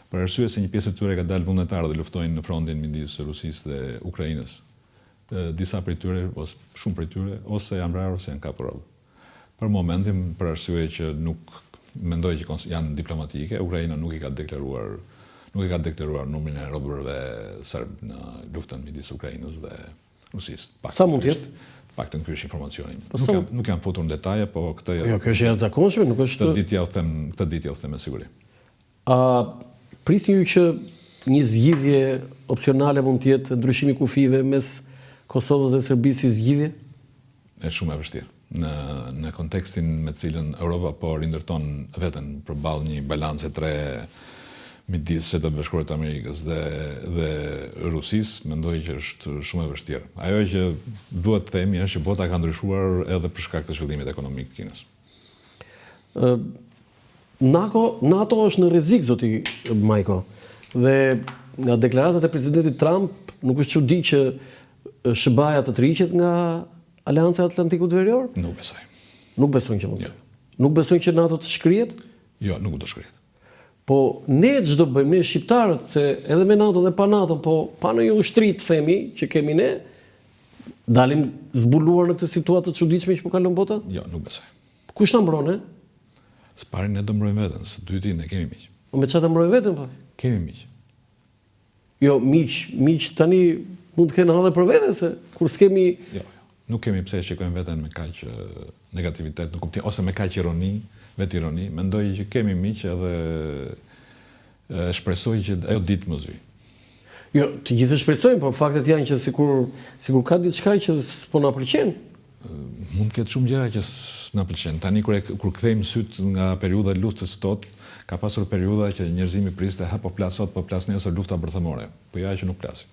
për arsye se një pjesë e tyre ka dalë vullnetarë dhe luftojnë në frontin midis Rusisë dhe Ukrainës. Disa prej tyre, ose shumë prej tyre, ose janë vrarë ose janë kapur rob. Për momentin, për arsye që nuk mendoj që janë diplomatike, Ukraina nuk i ka deklaruar numrin e robërve serb në luftën midis Ukrainës dhe Rusisë.
Sa mund të jetë?
Paktën ky është informacioni. Nuk janë futur në detaje, po këtë
Jo, kjo është jashtëzakonshme, nuk është.
Këtë ditë ja u them me siguri.
A prisni ju që një zgjidhje opsionale mund të jetë ndryshimi kufive mes Kosovës dhe Serbisë si zgjidhje?
Është shumë e vështirë. Në kontekstin me cilën Europa po rindërton veten përballë një balance tre midis Shtetit Bashkuar të Amerikës dhe Rusisë, mendoj që është shumë e vështirë. Ajo që duhet të themi është që bota ka ndryshuar edhe për shkak të zhvillimit ekonomik të Kinës.
NATO është në rrezik, zoti Majko. Dhe nga deklaratat e presidentit Trump nuk është çudi që SBA-ja të tërhiqet nga Aleanca e Atlantikut Verior?
Nuk besoj.
Nuk besojnë që mund të. Nuk besojnë që NATO të shkrihet?
Jo, nuk do shkrihet.
Po ne ç'do bëjmë ne shqiptarët, se edhe me NATO dhe pa NATO, po pa në një ushtri të themi që kemi ne, dalim zbuluar në këtë situatë të çuditshme që po kalon bota?
Jo, nuk besoj.
Kush na mbron,
Së pari ne do mbrojmë veten, së dyti ne kemi miq.
Me çfarë të mbrojmë veten po?
Kemi miq.
Jo, miq tani mund të kenë edhe për veten se kur s'kemi
Jo. Nuk kemi pse shikojmë veten me kaq negativitet, nuk kuptoj, ose me kaq ironi, vetë ironi. Mendoj që kemi miq edhe shpresoj që ajo ditë mos vi.
Jo, të gjithë shpresojmë, po faktet janë që sikur ka diçka që s'po na pëlqen.
Mund të ketë shumë gjëra që s'na pëlqen. Tani kur kthejmë syt nga periudha e luftës sot, ka pasur periudha që njerëzimi priste ha po plas sot, po plas nesër lufta bërthëmore. Po ja që nuk plasim.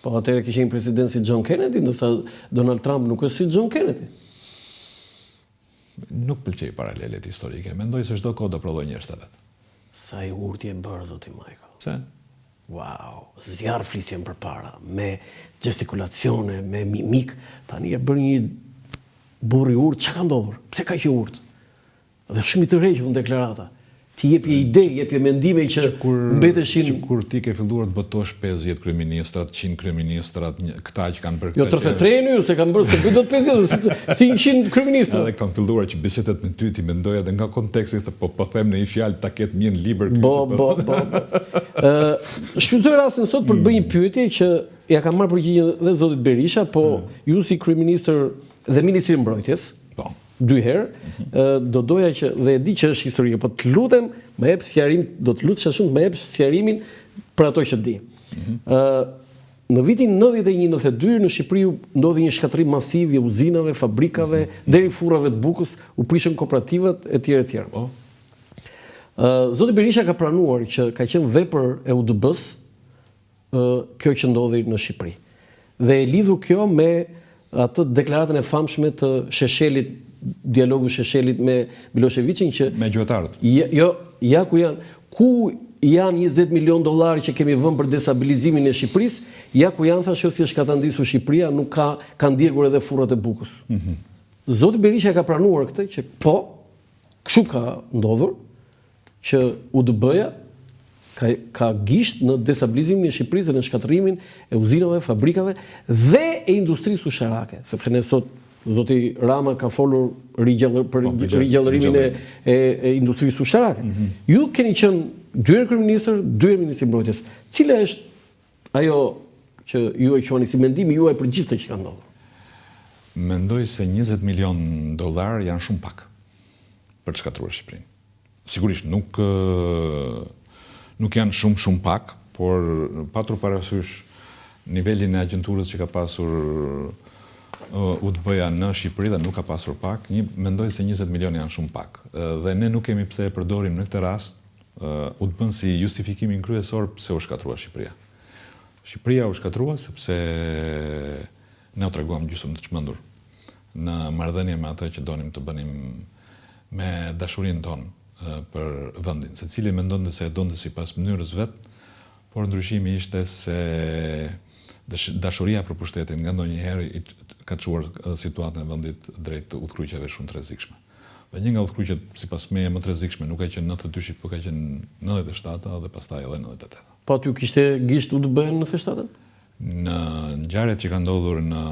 Po atëherë kishte një president si John Kennedy, ndërsa Donald Trump nuk është si John Kennedy.
Nuk pëlqej paralelet historike. Mendoj se çdo kohë do prodhoj njerëz të vet.
Sa i urtë e bërë, zoti Majko.
Pse?
Wow, zjarr flisjen përpara, me gestikulacione, me mimik, tani e bërë një burr i urtë, çka ka ndodhur? Pse ka që urtë? Dhe shumë i tërhequr në deklarata. Ti jepje ide, jepje mendime që mbeteshin
kur ti ke filluar të botosh 50 kryeministrat, 100 kryeministrat, këta që kanë bërë
këtë. Jo 33 se kanë bërë se bëj dot 50 si 100 kryeministra.
Edhe kanë filluar që bisedet me ty ti mendoj edhe nga konteksti se po them në një fjalë ta ketë mirë në libër
Po. Shfrytëzoj rastin sot për të bërë një pyetje që ja ka marrë përgjigjen dhe zotit Berisha, po ju si kryeminist dhe ministri i mbrojtjes.
Po.
2 herë, do doja që, dhe e di që është historike, po të lutem, më jep sqarim, do të lutesha shumë të më jep sqarimin për ato që di. Në vitin 91-92 në Shqipëri ndodhi një shkatërrim masiv i uzinave, fabrikave, deri furrave të bukës, u prishën kooperativat etj. Po. Zoti Berisha ka pranuar që ka qenë vepër e UDB-s kjo që ndodhi në Shqipëri. Dhe e lidhur kjo me atë deklaratën e famshme të Sheshelit, dialogu Sheshelit me Miloševićin që
me gjuetarët.
Jo, ja ku janë 20 milion dollar që kemi vënë për destabilizimin e Shqipërisë, ja ku janë thashë si është ka ta ndisur Shqipëria, nuk ka ndjekur edhe furrat e bukës. Zoti Berisha ka pranuar këtë që po, kështu ka ndodhur që UDB-ja ka gisht në destabilizimin e Shqipërisë dhe në shkatërimin e uzinave, fabrikave dhe e industrisë ushqarake, sepse ne sot zoti Rama ka folur për rigjallërimin e industrisë ushqarake. Ju keni qenë 2 herë kryeministër, 2 herë ministri i mbrojtjes. Cila është ajo që ju e quani si mendimi juaj për gjithë të që ka ndodhur?
Mendoj se 20 milion dollar janë shumë pak për të shkatruar Shqipërinë. Sigurisht nuk janë shumë pak, por patur parasysh nivelin e agjenturës që ka pasur UTB-ja në Shqipëri dhe nuk ka pasur pak, mendoj se 20 milion janë shumë pak. Dhe ne nuk kemi pse e përdorim në këtë rast UTB-n si justifikimin kryesor pse u shkatrua Shqipëria. Shqipëria u shkatrua sepse ne u treguam gjysmë të çmendur në marrëdhënie me atë që donim të bënim me dashurinë tonë për vendin. Secili mendonte se e donte sipas mënyrës vet, por ndryshimi ishte se dashuria për pushtetin nga ndonjëherë ka çuar situatën e vendit drejt udhkryqjeve shumë të rrezikshme. Dhe një nga udhkryqjet sipas meje më të rrezikshme nuk ka qenë 92, por ka qenë 97 dhe pastaj edhe 98.
Po aty kishte gisht UTB në 97-ën?
Në ngjarjet që ka ndodhur në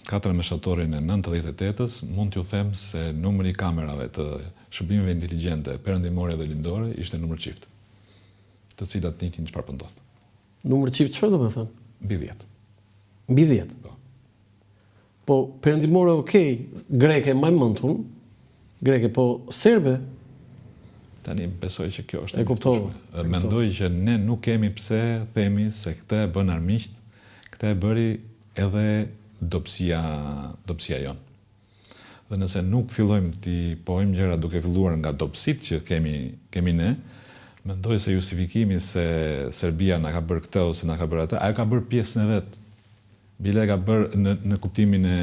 4 meshatorin e 98-s, mund t'ju them se numri i kamerave të shërbimeve inteligjente perëndimore dhe lindore ishte numër çift, të cilat nitin çfarë po ndodh.
Numër çift çfarë do të thënë?
Mbi 10.
Mbi 10. Po perëndimore okej, greke më mendun, greke, po serbe.
Tani besoj që kjo është
e kuptova.
Mendoj që ne nuk kemi pse themi se këtë e bën armiqt, këtë e bëri edhe dobësia jonë. Dhe nëse nuk fillojmë t'i pojmë gjëra duke filluar nga dobësitë që kemi ne, mendoj se justifikimi se Serbia na ka bërë këtë ose na ka bërë atë, ajo ka bërë pjesën e vet. Bile ka bërë në kuptimin e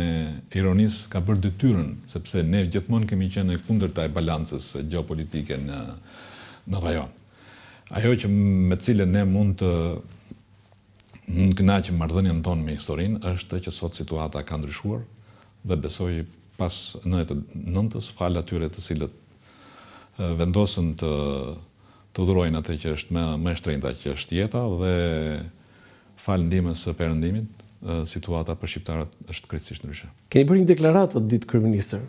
ironisë, ka bërë detyrën, sepse ne gjithmonë kemi qenë kundërta e balancës gjeopolitike në rajon. Ajo që me cilën ne mund të kënaqim marrëdhënien tonë me historinë është që sot situata ka ndryshuar dhe besoj pas 99-s fal atyre të cilët vendosën të dhurojnë atë që është më e shtrenjta që është jeta dhe fal ndihmës së Perëndimit, situata për shqiptarët është krejtësisht ndryshe.
Keni bërë një deklaratë atë ditë kryeministër.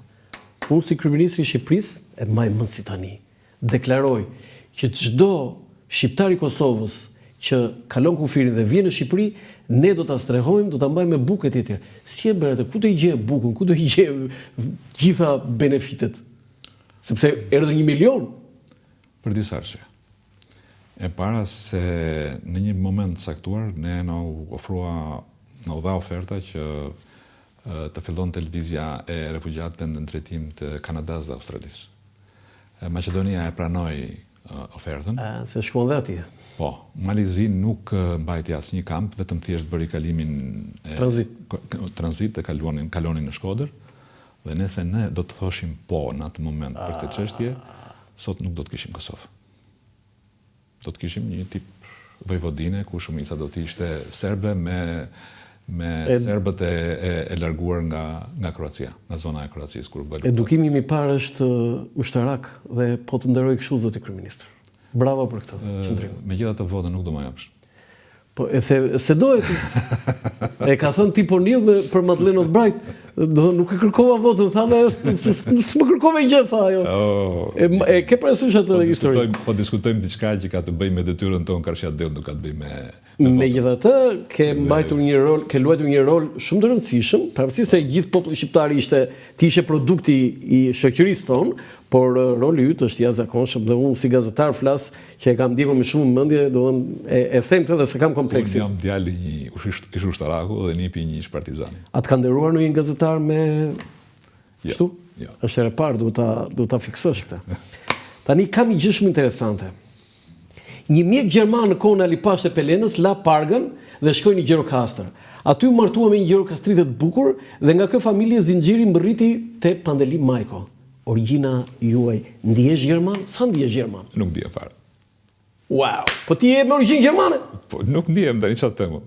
Unë si kryeministri i Shqipërisë, e maj mend si tani, deklaroj që çdo shqiptar i Kosovës që kalon kufirin dhe vjen në Shqipëri, ne do ta strehojmë, do ta mbajmë me bukë etj. Si e bëre atë? Ku do i gjej bukën? Ku do i gjej gjitha benefitet? Sepse erdhi 1 milion.
Për disa arsye. E para se në një moment saktuar ne na u dha oferta që të fillon televizja e refugjatëve në drejtim të Kanadas dhe Australisë. Maqedonia e pranoi ofertën.
Se shkon dhe atje.
Po, Malizi nuk mbajti asnjë kamp, vetëm thjesht bëri kalimin tranzit e kalonin në Shkodër, dhe nëse ne do të thoshim po në atë moment për këtë çështje, sot nuk do të kishim Kosovë. Do të kishim një tip vojvodine ku shumica do të ishte serbe me serbët e larguar nga Kroacia, nga zona e Kroacisë kur bëri.
Edukimi im i parë është ushtarak dhe po të nderoj kështu zoti kryeministër. Bravo për këtë qëndrim.
Megjithatë votën nuk do më japsh.
Po se dohet. E ka thënë ti po nill për Madeleine Albright, do nuk e kërkova votën, tha dhe s'më kërkova gjë, tha ajo. E ke parasysh atë histori?
Po diskutojmë diçka që ka të bëjë me detyrën tonë, Karshat Deu nuk ka të bëjë me
megjithatë, ke luajtur një rol shumë të rëndësishëm, pavarësisht se gjithë populli shqiptar ti ishe produkti i shoqërisë tonë, por roli yt është i jashtëzakonshëm dhe unë si gazetar flas që e kam ndjekur me shumë mendje, domethënë e them këtë dhe se kam kompleksin.
Unë jam djali i ish ushtaraku dhe nipi një ish partizani.
A të ka nderuar në një gazetar me kështu?
Jo.
Është e parë, duhet ta fiksosh këtë. Tani kam një gjë shumë interesante. Një mjek gjerman në kohën e Ali Pashtë e Pelenës la Pargën dhe shkoi në Gjirokastër. Aty u martua me një Gjirokastrite të bukur dhe nga kjo familje zinxhiri mbërriti te Pandeli Majko. Origjina juaj ndihesh gjerman? Sa ndihesh gjerman?
Nuk ndihem fare.
Wow, po ti je me origjinë gjermane?
Po nuk ndihem tani çfarë them.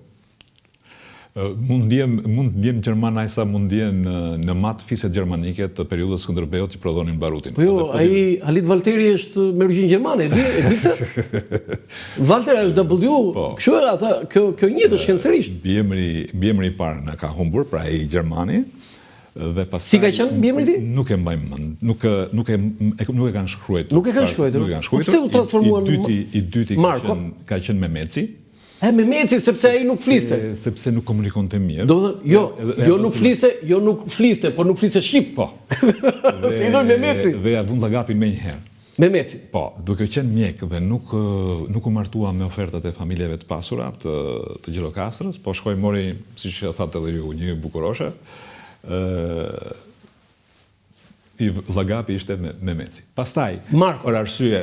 Mund ndihem gjerman ai sa mund ndihen në mat fiset gjermanike të periudhës Skënderbeut që prodhonin barutin.
Po jo, ai Halit Valteri është me origjinë gjermane, e di këtë? Valter është W, kështu ata kjo njëjtë shkencërisht.
Mbiemri i parë na ka humbur, pra ai gjermani. Dhe pastaj
si ka qenë mbiemri i tij?
Nuk e mbaj mend. Nuk e kanë shkruar.
Nuk e kanë shkruar. Pse u transformuan?
I dyti ka qenë Memeci.
Memeci sepse ai nuk fliste.
Sepse nuk komunikonte mirë.
Jo nuk fliste, por nuk fliste shqip.
Po.
Si do Memeci?
Dhe ja vund ta gapin më një herë.
Mehmeci.
Po, duke qenë mjek dhe nuk u martua me ofertat e familjeve të pasura të Gjirokastrës, po shkoj mori, si që thatë edhe ju, një bukuroshe, i llagapi ishte Mehmeci. Pastaj,
Marko.
për arsye,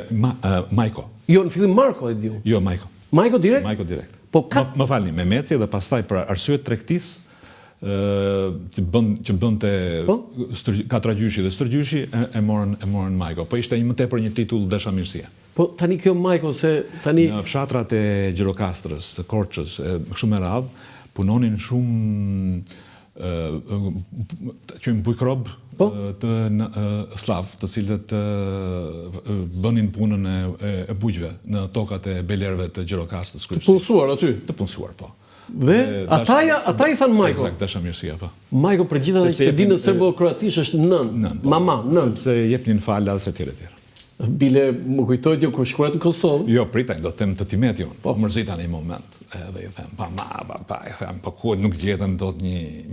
Majko.
Jo, në fillim Marko e diu.
Jo, Majko.
Majko direkt?
Majko direkt.
Po
Më falni, Mehmeci dhe pastaj për arsye tregtisë që bënte Katragjyshi dhe Stërgjyshi e morën Majko. Po ishte më tepër një titull dashamirësie.
Po tani kjo Majko se tani
në fshatrat e Gjirokastrës, së Korçës, shumë me radhë, punonin shumë që bujkrob të slav, të cilët bënin punën e bujqve në tokat e belerëve të Gjirokastrës.
Të punësuar aty.
Të punësuar, po.
Dhe ata i thanë Majko.
Eksakt, dashamirësia, po.
Majko për gjitha që se dinë serbo-kroatisht është nën. Mama, nën.
Sepse jepnin falë se tjere.
Bile më kujtojt jo kur shkuat në Kosovë.
Jo, pritaj, do të them të timet jonë. Po, mërzita në një moment. Edhe i them, po ku nuk gjetëm do të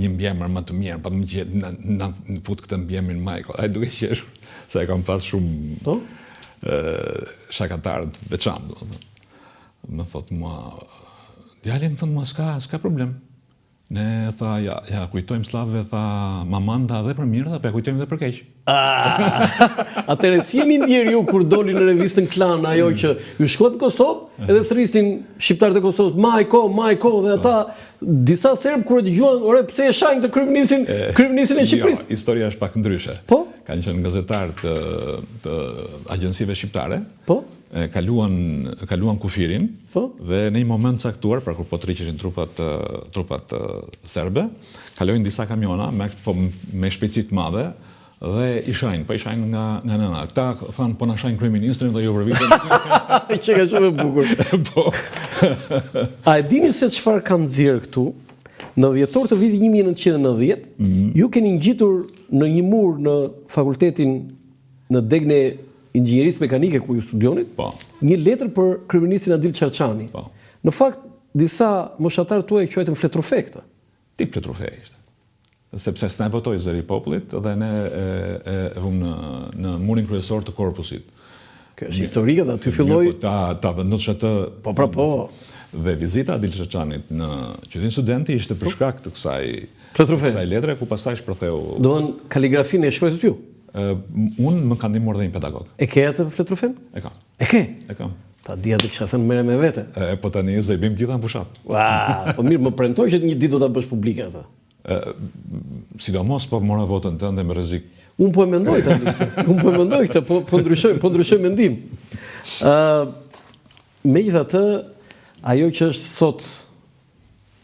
një mbjemër më të mirë, pa më gjetë në fut këtë mbjemrin Majko. Ai duke qeshur, se e kam pas shumë shakatarët veçantë. Më thot mua, djali më thënë mua, s'ka problem. Ne tha, ja kujtojmë slavëve, tha, maman tha dhe për mirë, tha, kujtojmë dhe për keq.
Atëre, si jeni ndjerë ju kur doli në revistën Klan, ajo që ju shkot në Kosovë, edhe thristin shqiptarët e Kosovës, Majko, dhe ata, disa serbë kur e dëgjuan, ore, pse e shajnë të kryeministin e Shqipërisë?
Jo, historia është pak ndryshe.
Po?
Kanë qenë gazetarë të agjensive shqiptare.
Po?
Kaluan kufirin dhe në një moment caktuar, pra kur po të rriqeshin trupat serbe, kalojnë disa kamiona me shpejtësi të madhe dhe i shajnë nga nëna. Këta thanë po na shajnë kryeministrin dhe ju vërvitën.
Që ka shumë e bukur.
Po.
A e dini se çfarë kanë nxjerrë këtu? Në dhjetor të vitit 1990, ju keni ngjitur në një mur në fakultetin në degën e inxhinierisë mekanike ku ju studionit, një letër për kryeministin Adil Çarçani. Në fakt, disa moshatarë tuaj quajtën fletrofe këtë.
Tip fletrofe ishte. Sepse s'na votoi zëri i popullit dhe ne e vëmë në murin kryesor të korpusit.
Kjo është historike dhe aty filloi
ta vendos atë.
Po.
Dhe vizita Adil Çarçanit në qytetin Studenti ishte për shkak të
kësaj
letre ku pastaj shpërtheu.
Domthon kaligrafinë e shkruajt ju?
Unë më kanë ndihmuar dhe një pedagog.
E ke atë fletrofen?
E kam.
E ke?
E kam.
Ta dia të kisha thënë merre me vete.
Po tani se i bëjmë gjitha në fushat.
Po mirë, më premtoj që një ditë do ta bësh publike atë.
Sidomos po mora votën tënde me rrezik.
Unë po e mendoj këtë, po ndryshoj mendim. Megjithatë, ajo që është sot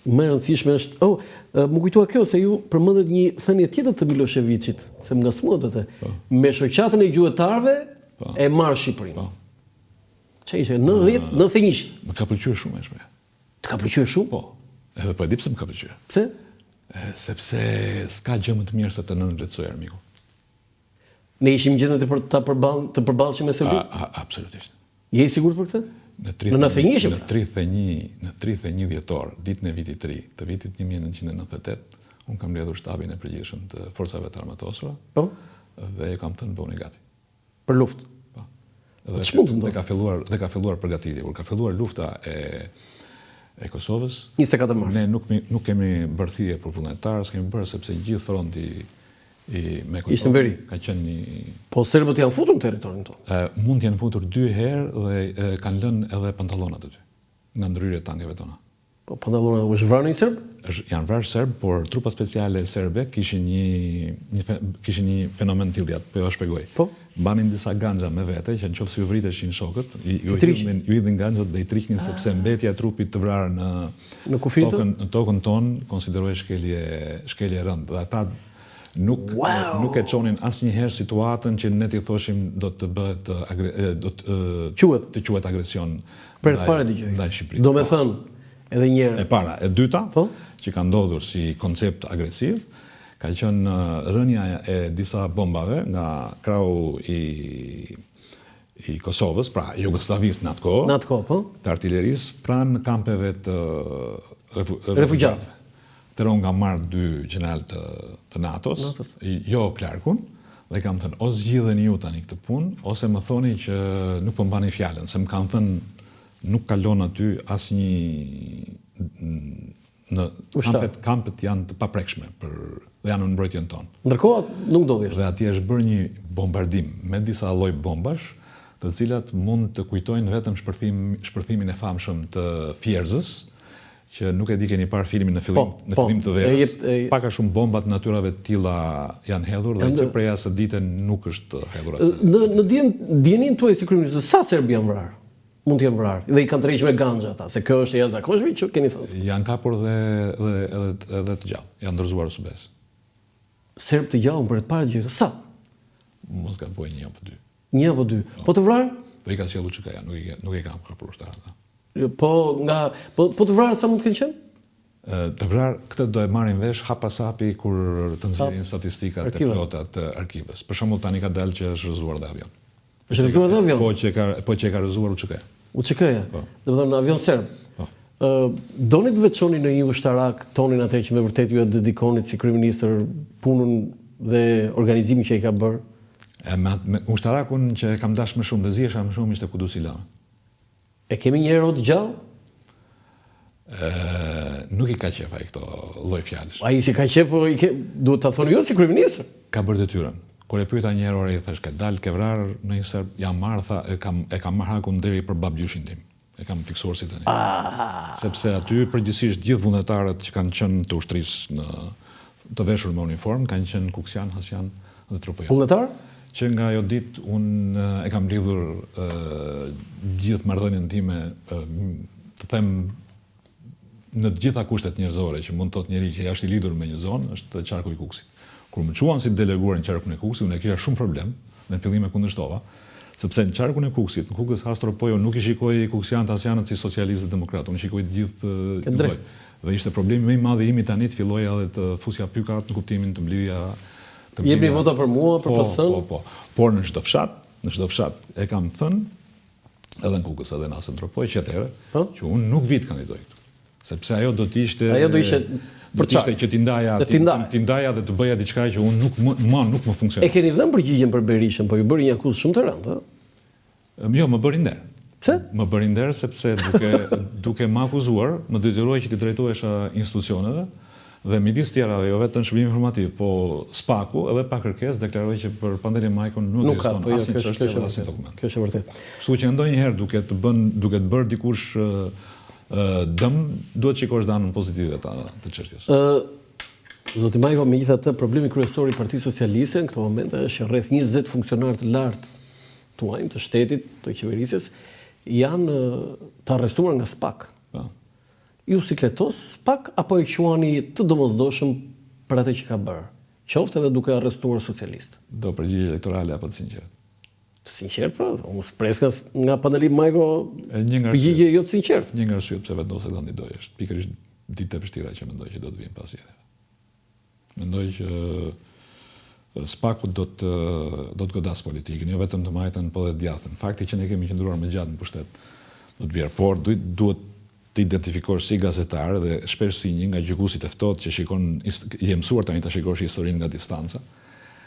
më e rëndësishme është, më kujtua kjo se ju përmendet një thënie tjetër të Miloševićit, se më ngasmuat atë. Me shoqatën e gjuetarëve e marr Shqipërinë. Çfarë ishte? 91.
Më ka pëlqyer shumë e shpreha.
Të ka pëlqyer shumë?
Po. Edhe po e di pse më ka pëlqyer.
Pse?
Sepse s'ka gjë më të mirë se të nënvlerësoj armikun.
Ne ishim gjendë të përballshim me Serbinë?
Absolutisht.
Je i sigurt për këtë? Në
31 dhjetor, ditën e vitit 3 të vitit 1998, unë kam mbledhur shtabin e përgjithshëm të forcave të armatosura.
Po.
Dhe e kam thënë bëuni gati.
Për luftë.
Po.
Dhe
ka filluar përgatitje. Kur ka filluar lufta e Kosovës,
24 mars.
Ne nuk kemi bërë thirrje për vullnetarë, s'kemi bërë sepse gjithë fronti me Kosovë
ishte në veri.
Ka qenë një.
Po serbët janë futur në territorin tonë.
Mund të janë futur 2 herë dhe kanë lënë edhe pantallonat aty nga ndryrja e tankeve tona.
Po pantallonat u vrarë një serb?
Janë vrarë serb, por trupa speciale serbe kishin një fenomen të tillë, po ja shpjegoj.
Po.
Banin disa ganxha me vete që nëse ju vriteshin shokët, ju hidhin ganxhat dhe i triqnin sepse mbetja e trupit të vrarë
në kufitën,
në tokën tonë konsiderohej shkelje rënd. Dhe ata nuk e çonin asnjëherë situatën që ne t'i thoshim do të bëhet të quhet agresion ndaj Shqipërisë.
Do me thënë, edhe një herë.
E para, e dyta, që ka ndodhur si koncept agresiv, ka qenë rënja e disa bombave nga krau i Kosovës, pra Jugosllavisë në atë kohë, të artillerisë pranë kampeve të refugjatëve. Teron nga marrë 2 gjeneral të NATO-s, jo Clarkun, Dhe kam thënë, o zgjidheni ju tani këtë punë, ose më thoni që nuk po mbani fjalën, se më kanë thënë nuk kalon aty asnjë në kampet janë të paprekshme dhe janë në mbrojtjen tonë.
Ndërkohë nuk do vjesh.
Dhe atje është bërë një bombardim me disa lloj bombash, të cilat mund të kujtojnë vetëm shpërthimin e famshëm të Fierzës, që nuk e di keni parë filmin në fillim të verës, pak a shumë bombat natyrave të tilla janë hedhur dhe që prej asë dite nuk është hedhur asë.
Në dijenin tuaj si kryeminist, sa serb janë vrarë? Mund të jenë vrarë dhe i kanë tërhequr me ganxha ata, se kjo është e jashtëzakonshme që keni thënë.
Janë kapur dhe të gjallë, janë ndërzuar subes.
Serb të gjallë për të parë gjë. Sa?
Mos ka bëj 1 apo 2.
1 apo 2. Po të vrarë?
Po i ka sjellur çka, nuk e kam kapur ushtarat.
Po të vrarë sa mund të kenë qenë?
Të vrarë, këtë do e marrin vesh hap pas hapi kur të nxjerrin statistikat e plota të arkivës. Për shembull tani ka dalë që është rrëzuar dhe avion.
Është rrëzuar dhe avion?
Po që e ka rrëzuar UÇK-ja.
UÇK-ja. Domethënë avion serb. Doni të veçoni në një ushtarak tonin atë që me vërtet ju e dedikonit si kryeministër punën dhe organizimin që i ka bërë?
Me ushtarakun që kam dashur më shumë dhe zihesha më shumë ishte Kudus Ilama.
E kemi një hero të gjallë?
Nuk i ka qef ai këto lloj fjalësh.
Ai si ka qef, po duhet ta thoni ju si kryeministër.
Ka bërë detyrën. Kur e pyeta një herë i thash ke dal ke vrar në një serb, jam marr tha e kam marr hakun deri për babgjyshin tim. E kam fiksuar si tani. Sepse aty përgjithsisht gjithë vullnetarët që kanë qenë të ushtrisë në të veshur me uniformë kanë qenë Kuksian, Hasjan dhe trupi.
Vullnetar?
Që nga ajo ditë unë e kam lidhur gjithë marrëdhënien time, të them në të gjitha kushtet njerëzore që mund të thotë njëri që jashtë i lidhur me një zonë është qarku i Kuksit. Kur më quan si deleguar në qarkun e Kuksit, unë kisha shumë problem, në fillim e kundërshtova, sepse në qarkun e Kuksit, në Kukës Hastropojo nuk i shikoj Kuksianët Hasjanët si socialistë demokratë, unë shikoj gjithë lloj. Dhe ishte problemi më i madh i imi tani të filloja edhe të fusja pykat në kuptimin të mblidhja.
Jepni vota për mua, për PS-n?
Po. Por në çdo fshat e kam thënë edhe në Kukës edhe në Hasentropoj që atëherë që unë nuk vi të kandidoj këtu. Sepse ajo do të ishte që ti ndaja dhe të bëja diçka që unë nuk më funksionon.
E keni dhënë përgjigjen për Berishën, po ju bëri një akuzë shumë të rëndë, ëh?
Jo, më bëri nder.
Pse?
Më bëri nder sepse duke më akuzuar, më detyruai që të drejtohesha institucioneve dhe midis tjerave, jo vetëm shërbimi informativ, po SPAK-u edhe pa kërkesë deklaroi që për Pandeli Majkun nuk ekziston asnjë çështje dhe asnjë dokument.
Kjo është e vërtetë.
Kështu që ndonjëherë duke të bërë dikush dëm, duhet shikosh danën pozitive të çështjes.
Zoti Majko, megjithatë, problemi kryesor i Partisë Socialiste në këto momente është që rreth 20 funksionarë të lartë tuaj të shtetit, të qeverisjes, janë të arrestuar nga SPAK. Ju sikletos SPAK apo e quani të domosdoshëm për atë që ka bërë? Qoftë edhe duke arrestuar socialistë.
Do përgjigje elektorale apo të sinqertë?
Të sinqertë, pra, unë s'pres nga Pandeli Majko përgjigje jo të sinqertë.
Një nga arsyet pse vendosë të kandidoj është pikërisht ditë e vështira që mendoj që do të vinë pas jetëve. Mendoj që SPAK-u do të godas politikën, jo vetëm të majtën, po dhe të djathtën. Fakti që ne kemi qëndruar më gjatë në pushtet do të bjerë, por duhet të identifikosh si gazetar dhe shpesh si një nga gjykuesit e ftohtë që shikon, je mësuar tani ta shikosh historinë nga distanca.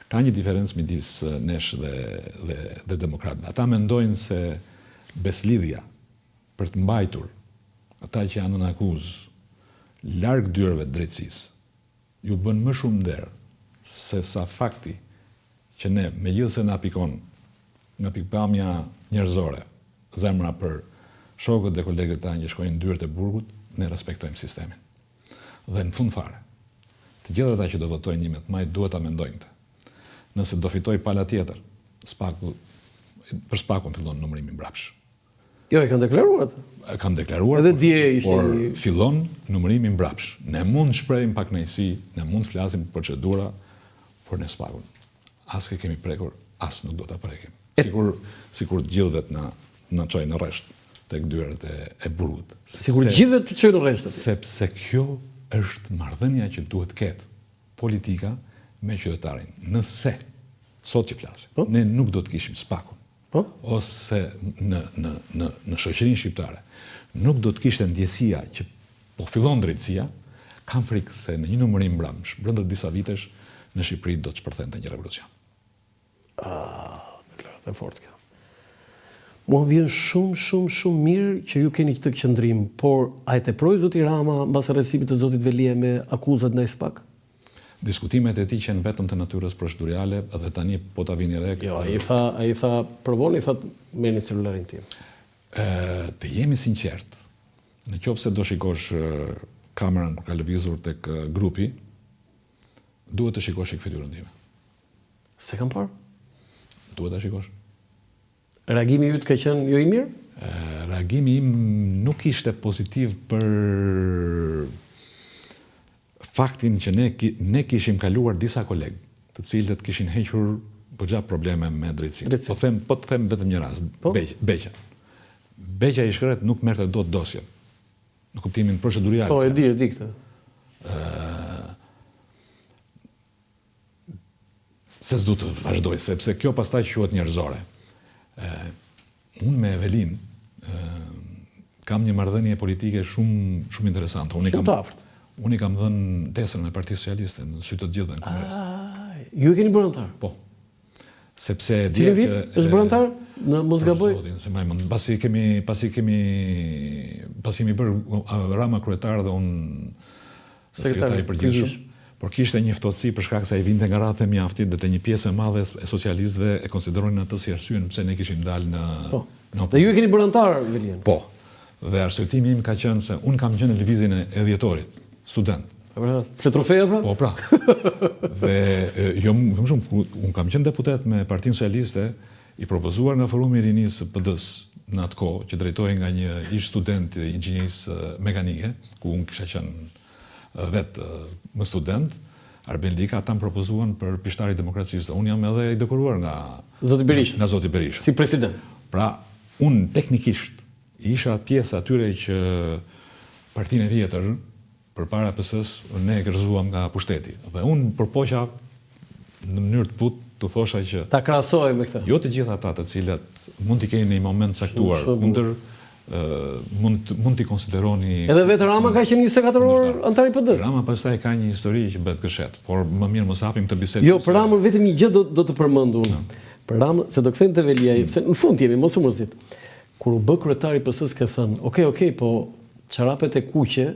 Ka një diferencë midis nesh dhe demokratëve. Ata mendojnë se beslidhja për të mbajtur ata që janë në akuzë larg dyerve të drejtësisë ju bën më shumë nder se sa fakti që ne, megjithëse na pikon nga pikpamja njerëzore, zemra për shokët dhe kolegët tanë që shkojnë në dyert e burgut, ne respektojmë sistemin. Dhe në fund fare, të gjithë ata që do votojnë 11 maj duhet ta mendojnë këtë. Nëse do fitoj pala tjetër, për SPAK-un fillon numërimi mbrapsh.
Jo, e kanë deklaruar atë.
Kanë deklaruar, por fillon numërimi mbrapsh. Ne mund shprehim pak kënaqësi, ne mund të flasim për procedura, por në SPAK-un as që kemi prekur, as nuk do ta prekim. Sikur të gjithëve na çojnë në rresht tek dyert e burgut.
Sikur gjithëve të çojnë në rresht.
Sepse kjo është marrëdhënia që duhet ketë politika me qytetarin. Nëse sot që flasim, ne nuk do të kishim SPAK-un, ose në shoqërinë shqiptare, nuk do të kishte ndjesia që po fillon drejtësia, kam frikë se në një numërim mbrapsh, brenda disa vitesh, në Shqipëri do të shpërthente një revolucion.
e fortë kjo. Mua vjen shumë mirë që ju keni këtë qëndrim, por a e teproi zoti Rama mbas arrestimit të zotit Velia me akuzat ndaj SPAK?
Diskutimet e tij janë vetëm të natyrës procedurale dhe tani po ta vini re.
Jo, ai tha provoni, tha merrni celularin tim.
Të jemi sinqert. Në qoftë se do shikosh kamerën kur ka lëvizur tek grupi, duhet të shikosh fytyrën time.
Se kam parë?
Duhet ta shikosh.
Reagimi yt ka qenë jo i mirë?
Reagimi im nuk ishte pozitiv për faktin që ne kishim kaluar disa kolegë, të cilët kishin hequr goxha probleme me drejtësinë. Po të them vetëm një rast, Beqja. Beqja i shkret nuk merrte dot dosjen. Në kuptimin procedurial.
Po, e di këtë.
Se s'du të vazhdoj, sepse kjo pastaj quhet njerëzore. Unë me Evelin kam një marrëdhënie politike shumë interesante. Unë i kam dhënë tesën me Partisë Socialiste në sy të gjithëve në Kongres.
Ju e keni bërë antar?
Po. Sepse
Cilin vit është bërë antar? Në mos gaboj?
Pasi kemi bërë Rama kryetar dhe unë sekretari i përgjithshëm. Por kishte një ftohtësi për shkak se ai vinte nga radha e mjaftit dhe te një pjesë e madhe e socialistëve e konsiderojnë atë si arsye pse ne kishim dalë në
opozicion. Dhe ju e keni bërë antar Velien?
Po. Dhe arsyetimi im ka qenë se un kam qenë në lëvizjen e dhjetorit, student.
Për trofeja pra?
Po pra. Dhe jo më shumë, un kam qenë deputet me Partinë Socialiste, i propozuar nga Forumi i Rinisë së PD-s në atë kohë, që drejtohej nga një ish student i inxhinierisë mekanike, ku un kisha qenë vetë më student, Arben Lika, ata më propozuan për pishtari demokracisë. Unë jam edhe i dekoruar nga
Zoti Berisha.
Nga Zoti Berisha.
Si president.
Pra, unë teknikisht isha pjesë atyre që Partinë e Vjetër, përpara PS-s, ne e gërzuam nga pushteti. Dhe unë përpoqa në mënyrë të butë të thosha që
ta krahasoj me këtë.
Jo të gjithë ata të cilët mund t'i keni në një moment caktuar kundër, mund t'i konsideroni...
Edhe vetë Rama ka qenë 24 orë antar i PD-s.
Rama pastaj ka një histori që bëhet gërshet, por më mirë mos hapim të bisedë.
Jo, për Ramën vetëm një gjë do të përmend unë. Për Ramën, se do kthejmë te Velia, se në fund jemi, mos u mërzit. Kur u bë kryetari i PS-s ka thënë, "Okej, po çarapet e kuqe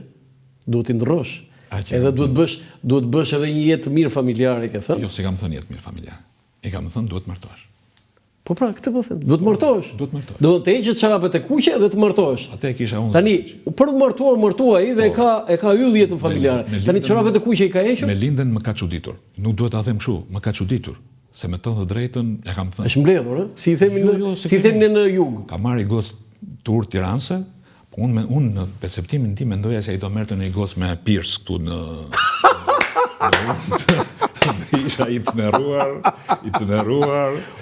duhet i ndrrosh. Edhe duhet bësh edhe një jetë mirë familjare", ka thënë.
Jo, se kam thënë jetë mirë familjare. I kam thënë duhet martohesh.
Po pra, këtë po them. Duhet martohesh.
Duhet
të heqësh çarapet e kuqe dhe të martohesh.
Atë kisha unë.
Tani, për të martuar, martua ai dhe e ka yll jetën familjare. Tani çarapet e kuqe i ka hequr?
Me lindën më ka çuditur. Nuk duhet ta them kështu, më ka çuditur. Se me të drejtën ja kam thënë.
Është mbledhur, ë? Si i themi në jug.
Ka marrë gocë tur Tiranëse, po unë në perceptimin tim mendoja se ai do merrte në gocë me Pirs këtu në isha i të nëruar.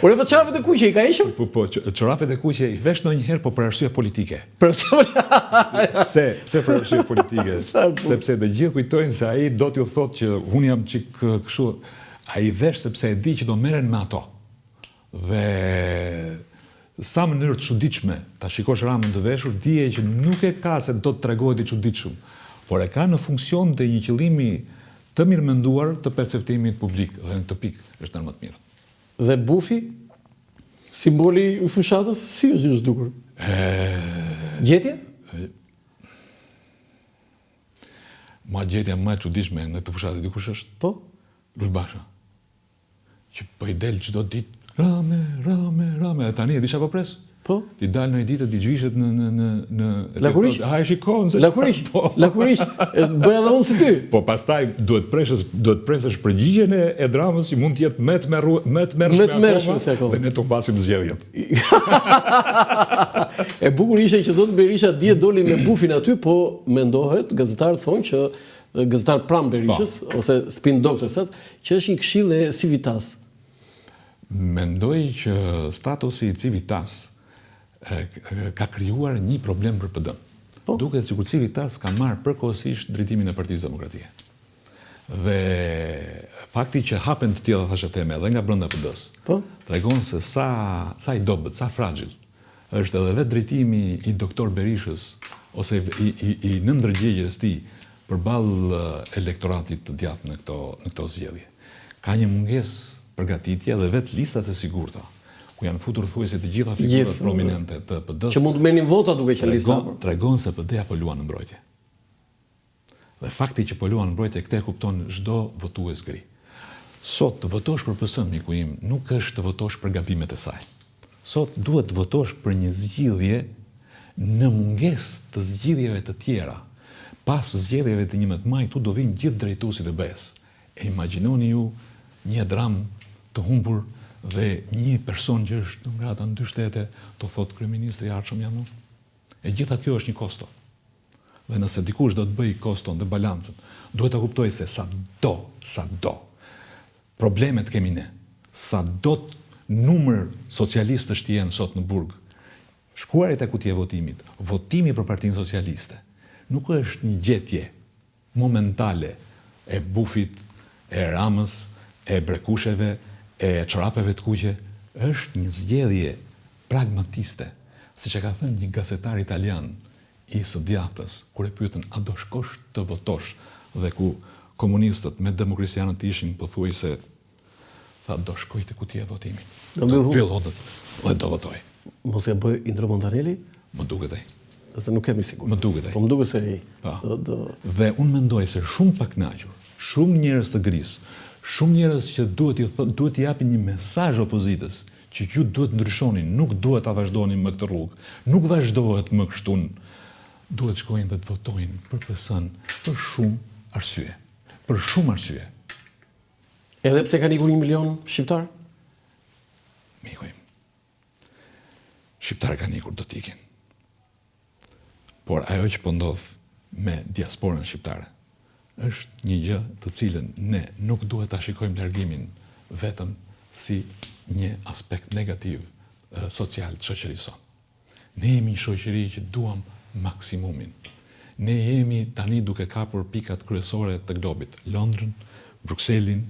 Ore, po çorapet e kuqe i ka hequr?
Po, çorapet e kuqe i vesh ndonjëherë, po për arsye politike. Pse për arsye politike? Sepse të gjithë kujtojnë se ai do t'ju thotë që unë jam çik kështu. Ai vesh sepse e di që do merren me ato. Dhe sa mënyrë të çuditshme ta shikosh Ramën të veshur, dije që nuk e ka se do të tregohet i çuditshëm, por e ka në funksion të një qëllimi të mirëmenduar të perceptimit publik, dhe në këtë pikë është ndër më të mirë.
Dhe bufi, simboli i fushatës, si është dukur? Gjetje?
Ma gjetja më e çuditshme në këtë fushatë dikush është?
Po?
Lulbasha. Që po i del çdo ditë, Rame, e tani e disha po pres?
Po?
Ti dalë në një ditë, ti gjvishet në...
Lakurish?
Ha, e shikon se...
Lakurish? Bëra dhe unë si ty.
Po, pastaj duhet presësh përgjigjen e dramës që mund t'jetë me të mërshme akoma, dhe ne të mbasim zgjedhjet.
E bukur ishte që zoti Berisha dje doli me bufin aty, po mendohet, gazetarët thonë që gazetar pranë Berishës, ose spin doktorsat, që është një këshill e Civitas.
Mendoj që statusi i Civitas ka krijuar një problem për PD-n. Duket sikur Civitas ka marrë përkohësisht drejtimin e Partisë Demokratike. Dhe fakti që hapen të tilla thashë theme edhe nga brenda PD-s, tregon se sa i dobët, sa fragjil është edhe vetë drejtimi i doktor Berishës ose i nëndërgjegjes tij përballë elektoratit të djathtë në këto zgjedhje. Ka një mungesë përgatitje dhe vetë listat e sigurta, ku janë futur thuajse të gjitha figurat prominente të PD-s.
Që mund të merrnin vota duke qenë lista.
Tregon se PD-ja po luan në mbrojtje. Dhe fakti që po luan në mbrojtje këtë kupton çdo votues gri. Sot të votosh për PS-n, miku im, nuk është të votosh për gabimet e saj. Sot duhet të votosh për një zgjidhje në mungesë të zgjidhjeve të tjera. Pas zgjedhjeve të 11 maj, tu do vinë gjithë drejtuesit e BE-s. E imagjinoni ju një dramë të humbur dhe një person që është në ngrata në 2 shtete të thotë kryeministri i ardhshëm jam unë. E gjitha kjo është një kosto. Dhe nëse dikush do të bëj koston dhe balancën, duhet ta kuptoj se sa do problemet kemi ne. Sa do të numër socialistësh të jenë sot në burg, shkuarit e kutje votimit, votimi për Partinë Socialiste, nuk është një gjetje momentale e Bufit, e Ramës, e Brekusheve, e çorapeve të kuqe, është një zgjedhje pragmatiste, siç e ka thënë një gazetar italian i së djathtës, kur e pyetën a do shkosh të votosh, dhe ku komunistët me demokrisianët ishin pothuajse tha do shkoj te kutia e votimit. Do mbyll hotët dhe do votoj.
Mos e bëj Indro Montanelli?
Më duket ai.
Se nuk kemi sigurt.
Më duket ai.
Po më duket se ai.
Dhe unë mendoj se shumë pa kënaqur, shumë njerëz të gris, shumë njerëz që duhet t'i japin një mesazh opozitës, që ju duhet ndryshoni, nuk duhet ta vazhdoni me këtë rrugë, nuk vazhdohet më kështu. Duhet shkojnë dhe të votojnë për PS-n për shumë arsye. Për shumë arsye.
Edhe pse kanë ikur 1 milion shqiptar?
Miku im, shqiptarë kanë ikur do t'ikin. Por ajo që po ndodh me diasporën shqiptare është një gjë të cilën ne nuk duhet ta shikojmë largimin vetëm si një aspekt negativ social të shoqërisë sonë. Ne jemi një shoqëri që duam maksimumin. Ne jemi tani duke kapur pikat kryesore të globit. Londrën, Brukselin,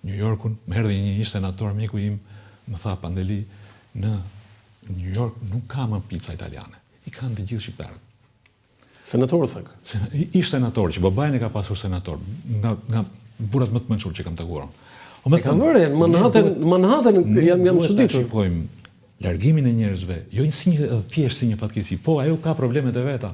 New Yorkun. Më erdhi një senator miku im, më tha Pandeli, në New York nuk ka më pica italiane. I kanë të gjithë shqiptarët.
Senator thak.
Ish senator, që babajnë e ka pasur senator, nga burrat më të mençur që kam takuar.
E kam vërë, Manhattan jam çuditur.
Shikojmë largimin e njerëzve, jo thjesht si një fatkeqësi, po ajo ka problemet e veta.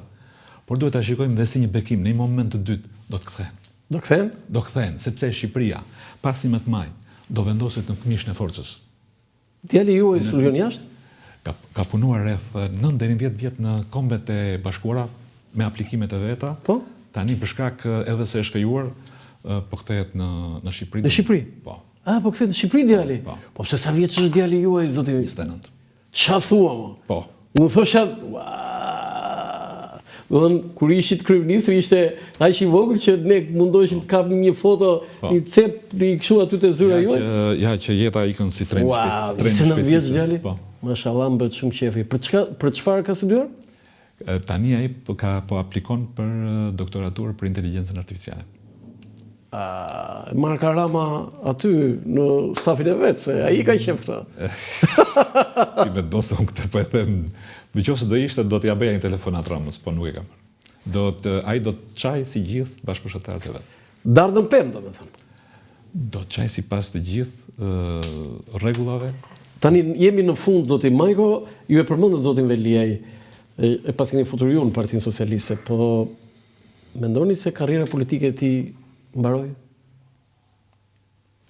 Por duhet ta shikojmë dhe si një bekim, në një moment të dytë do të kthehen.
Do kthehen? Do
kthehen, sepse Shqipëria pas 11 maj do vendoset në këmishën e forcës.
Djali juaj studion jashtë?
Ka punuar rreth 9 deri në 10 vjet në Kombet e Bashkuara me aplikimet e veta.
Po?
Tani për shkak edhe se është fejuar, po kthehet në Shqipëri.
Në Shqipëri?
Po.
Po kthehet në Shqipëri djali?
Po.
Po pse sa vjeç është djali juaj zoti?
29.
Ç'a thua mo?
Po.
Unë thosha kur ishit kryeministri ishte aq i vogël që ne mundoheshim të kapnim një foto, një cep i kështu aty te zyra juaj.
Ja që jeta ikën si tren shpejt.
29 vjeç djali?
Po.
Mashallah, më bëhet shumë qefi. Për çfarë ka studiuar?
Tani ai po aplikon për doktoraturë për inteligjencën artificiale.
Marka Rama aty në stafin e vet, se ai ka qef këtë.
Ti vendoson këtë po e them. Nëse do ishte do t'ja bëja një telefonat Ramës, po nuk e kam. Ai do të çaj si gjithë bashkëpunëtarët e vet.
Dardhën pemë, domethënë.
Do të çaj sipas të gjithë rregullave.
Tani jemi në fund, zoti Majko, ju e përmendët zotin Veliaj, e pas keni futur ju në Partinë Socialiste, po mendoni se karriera politike e tij mbaroi?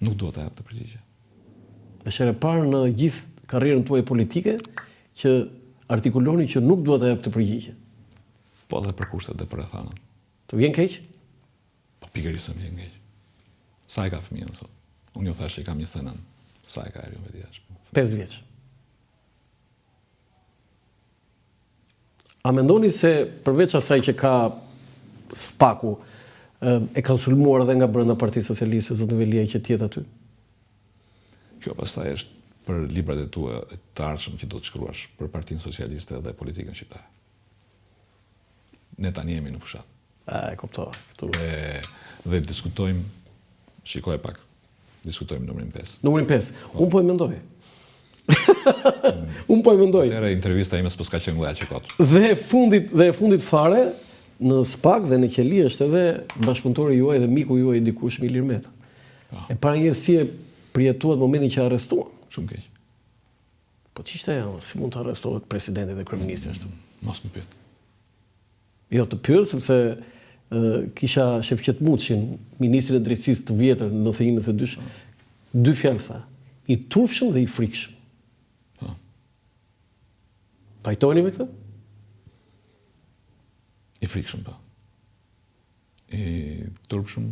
Nuk duhet ta jap të përgjigje.
Është e parë në gjithë karrierën tuaj politike që artikuloni që nuk duhet ta jap të përgjigje.
Po dhe për kushtet dhe për rrethanat.
Të vjen keq?
Po pikërisht më vjen keq. Sa e ka fëmijën sot? Unë ju thash që kam 29. Sa e ka Erion Veliaj?
5 vjeç. A mendoni se përveç asaj që ka spaku, e kanë sulmuar edhe nga brenda Partisë Socialiste zotin Veliaj që të jetë aty?
Kjo pastaj është për librat e tua të ardhshëm që do të shkruash për Partinë Socialiste dhe politikën shqiptare. Ne tani jemi në fushat.
E kuptova.
Dhe diskutojmë, shikoj pak, diskutojmë numrin 5.
Numrin 5. Unë po e mendoj. Unë po e mendoj.
Atëherë intervista ime s'po ka qenë nga që kot.
Dhe e fundit fare në SPAK dhe në Qeli është edhe bashkëpunëtori juaj dhe miku juaj dikush Ilir Meta. E para një si e përjetuat momentin që arrestuan.
Shumë keq.
Po ç'ishte ajo? Si mund të arrestohet presidenti dhe kryeministri ashtu?
Mos më pyet.
Jo, të pyet sepse kisha Shefqet Muçin, ministrin e drejtësisë të vjetër në 91-92, dy fjalë tha: i turpshëm dhe i frikshëm.
Po.
Pajtoheni me këtë?
I frikshëm, po. I turpshëm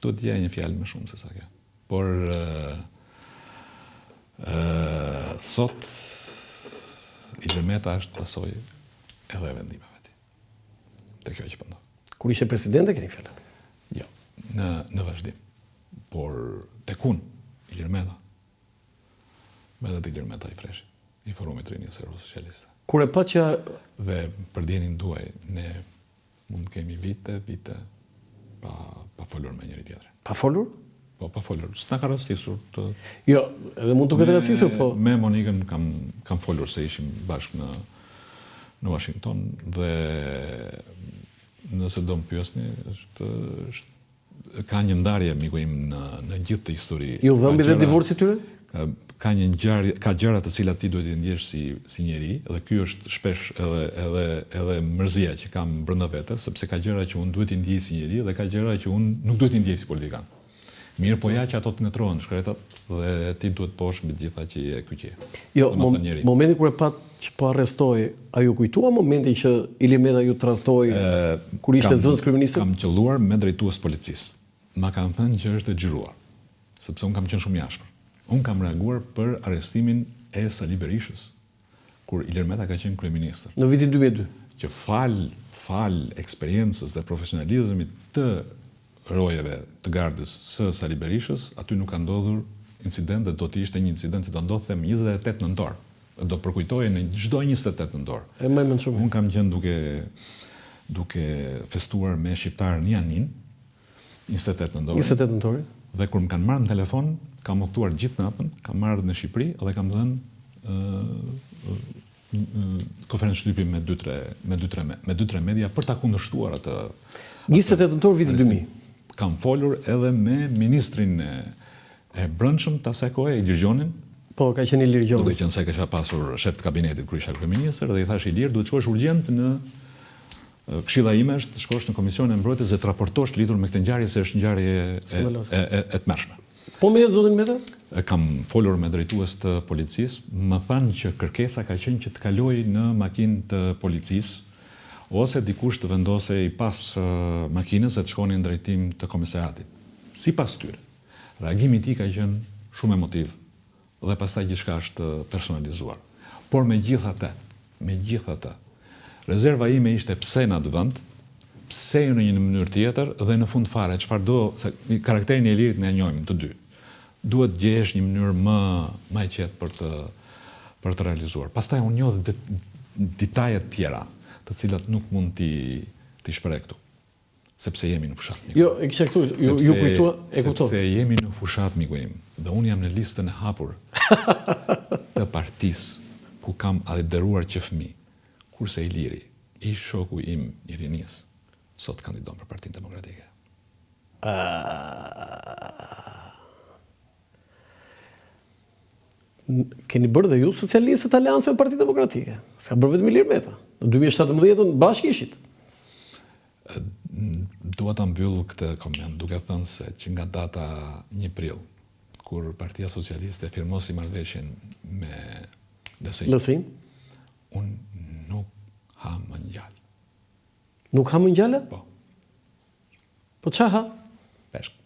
do të gjej një fjalë më shumë se sa kjo. Por sot Ilir Meta është pasojë edhe e vendimeve të tij. Te kjo që po ndodh.
Kur ishe presidente keni fjalën?
Jo, në vazhdim. Por tek unë, Ilir Meta, me dhe Ilir Meta i freshi, i Forumit të Rinjës Socialiste.
Kur e pa që
Dhe për dijenin tuaj, ne mund të kemi vite pa folur me njëri tjetrin.
pa folur?
Po, pa folur. S'na ka rastisur të...
Jo, edhe mund të ketë rastisur, po
Me Monikën kam folur se ishim bashkë në Washington dhe nëse do më pyesni, ka një ndarje, miku im, në gjithë të histori.
ju dhëmbi dhe divorci tyre?
Ka një ngjarje, ka gjëra të cilat ti duhet i ndjesh si njeri, dhe ky është shpesh edhe mërzia që kam brenda vetes, sepse ka gjëra që unë duhet i ndjej si njeri dhe ka gjëra që unë nuk duhet i ndjej si politikan. Mirë, po ja që ato të ndetrohen shkretat dhe ti duhet posh mbi të gjitha që je kyqje.
Jo, momentin kur e pat që po arrestoi, a ju kujtua momentin që Ilir Meta ju tradhtoi kur ishte zëvendës kryeminist?
Kam qelluar me drejtues policisë. Ma kanë thënë që është e xhiruar, sepse unë kam qenë shumë i ashpër. Unë kam reaguar për arrestimin e Sali Berishës, kur Ilir Meta ka qenë kryeministër.
Në vitin 2002.
Që fal eksperiencës dhe profesionalizmit të rojeve të gardës së Sali Berishës, aty nuk ka ndodhur incident dhe do të ishte një incident që do ndodhte them 28 nëntor. Do përkujtoje në çdo 28 nëntor.
E më shumë.
Unë kam qenë duke festuar me shqiptarën Janin 28 nëntor.
28 nëntori.
Dhe kur më kanë marrë në telefon, kam udhëtuar gjithë natën, kam marrë në Shqipëri dhe kam dhënë konferencë shtypi me 2-3 media për ta kundërshtuar atë
28 nëntor vitin 2000.
Kam folur edhe me ministrin e brendshëm të asaj kohe, Ilir Gjonin.
Po, ka qenë Ilir Gjoni.
Duke qenë se kisha pasur shef të kabinetit kur isha kryeministër dhe i thash Ilir, duhet shkosh urgjent në këshilla ime është të shkosh në Komisionin e Mbrojtjes dhe të raportosh lidhur me këtë ngjarje se është ngjarje e tmerrshme.
Po me zotin Meta?
Kam folur me drejtues të policisë, më thanë që kërkesa ka qenë që të kaloj në makinë të policisë ose dikush të vendose i pas makinës e të shkoni në drejtim të komisariatit. Sipas tyre, reagimi i tij ka qenë shumë emotiv dhe pastaj gjithçka është personalizuar. Por megjithatë, rezerva ime ishte pse në atë vend, pse jo në një mënyrë tjetër dhe në fund fare se karakterin e Ilirit ne e njohim të dy. Duhet gjesh një mënyrë më e qetë për të realizuar. Pastaj unë njoh detajet tjera, të cilat nuk mund t'i shpreh këtu, sepse jemi në fushat.
Jo, e kisha këtu, ju kujtua, e kuptoj.
Sepse jemi në fushat, miku im, dhe unë jam në listën e hapur të partisë ku kam adheruar që fëmijë, kurse Iliri, ish shoku im i rinisë, sot kandidon për Partinë Demokratike.
Keni bërë dhe ju socialistët aleancë me Partinë Demokratike. S'ka bërë vetëm Ilir Meta. Në 2017 bashkë ishit.
Dua ta mbyll këtë koment duke thënë se që nga data 1 prill, kur Partia Socialiste firmosi marrëveshjen me LSI, unë nuk ha më ngjall.
Nuk ha më ngjallë?
Po.
Po ç'a ha?
Peshk.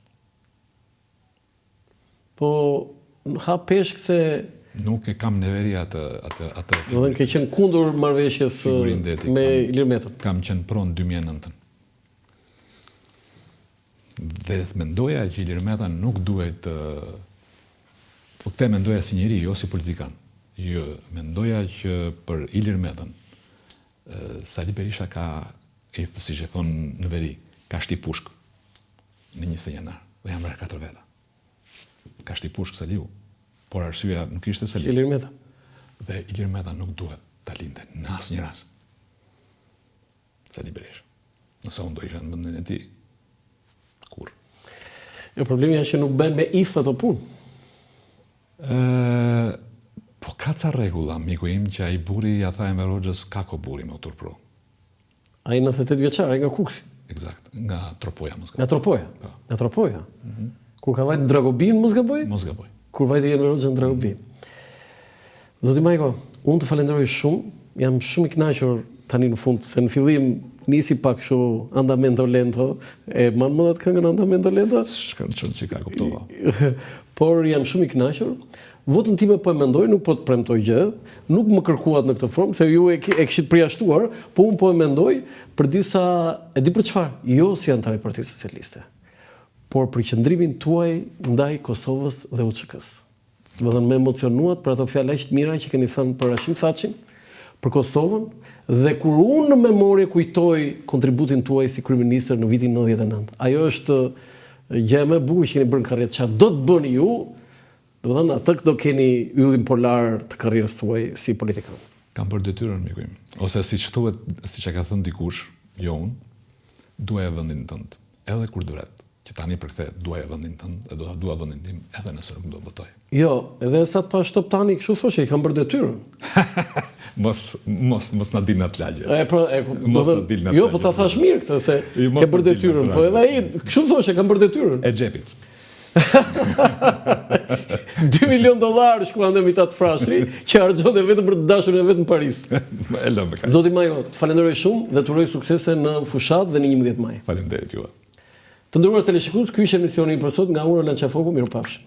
Po ha peshk se
nuk e kam neveri atë
do të ke qenë kundër marrëveshjes me Ilir Metën.
Kam qenë pronë 2009. Dhe mendoja që Ilir Meta nuk duhet po këtë mendoja si njeri, jo si politikan. Jo, mendoja që për Ilir Metën Sali Berisha ka, si që thonë në veri, ka shti pushk në 20 janar dhe jam rrë 4 veta. Ka shti pushk Saliu, por arsyeja nuk ishte Sali.
Ilir Meta.
Dhe Ilir Meta nuk duhet ta linte në asnjë rast Sali Berisha. Nëse unë do isha në vendin e tij, kur.
E problemi është që nuk bën me if ato punë.
Po ka ca rregulla, miku im, që ai buri ja tha Enver Hoxhës ka ko buri me u turpru.
Ai 98 vjeçar, ai nga Kuksi.
Eksakt, nga Tropoja, mos
Nga Tropoja. Nga Tropoja. Kur ka vajt në Dragobin, mos gaboj?
Mos gaboj.
Kur vajti Enver Hoxha në Dragobin. Zoti Majko, unë të falenderoj shumë, jam shumë i kënaqur tani në fund, se në fillim nisi pak kështu andamento lento, e më atë këngën andamento lento?
Shkërçon si ka kuptova.
Por jam shumë i kënaqur. Votën time po e mendoj, nuk po të premtoj gjë, nuk më kërkuat në këtë formë, se ju e kishit përjashtuar, po unë po e mendoj për disa, e di për çfarë, jo si antar i Partisë Socialiste, por për qëndrimin tuaj ndaj Kosovës dhe UÇK-s. Do të thënë me emocionuat për ato fjalë aq të mira që keni thënë për Rashid Thaçin, për Kosovën, dhe kur unë në memorie kujtoj kontributin tuaj si kryeministër në vitin 99. Ajo është gjë më e bukur që keni bërë në karrierë, çfarë do të bëni ju. Do të thënë, atë do keni yllin polar të karrierës tuaj si politikan.
Kam për detyrën, miku im. Ose siç thuhet, siç e ka thënë dikush, jo unë, duaj vendin tënd, edhe kur duret. Që tani përkthehet, duaj vendin tënd, e do ta dua vendin tim, edhe nëse nuk do votoj.
Jo, edhe sa të pa shtop tani, kështu thoshë, i kam bërë detyrën.
Mos na dilë atë lagje.
Mos na dilë atë. Jo, po ta thash mirë këtë se ke bërë detyrën, po edhe ai, kështu thoshë, kam bërë detyrën.
E xhepit.
$2 milion shkuan në mitat frashri, që harxhonte vetëm për të dashur në vetë në Paris.
E lëm me kaq.
Zoti Majko, të falenderoj shumë dhe të uroj suksese në fushat dhe në 11 maj.
Faleminderit juve.
Të nderuar teleshikues, ky ishte emisioni i për sot nga Ura Lançafoku, mirupafshim.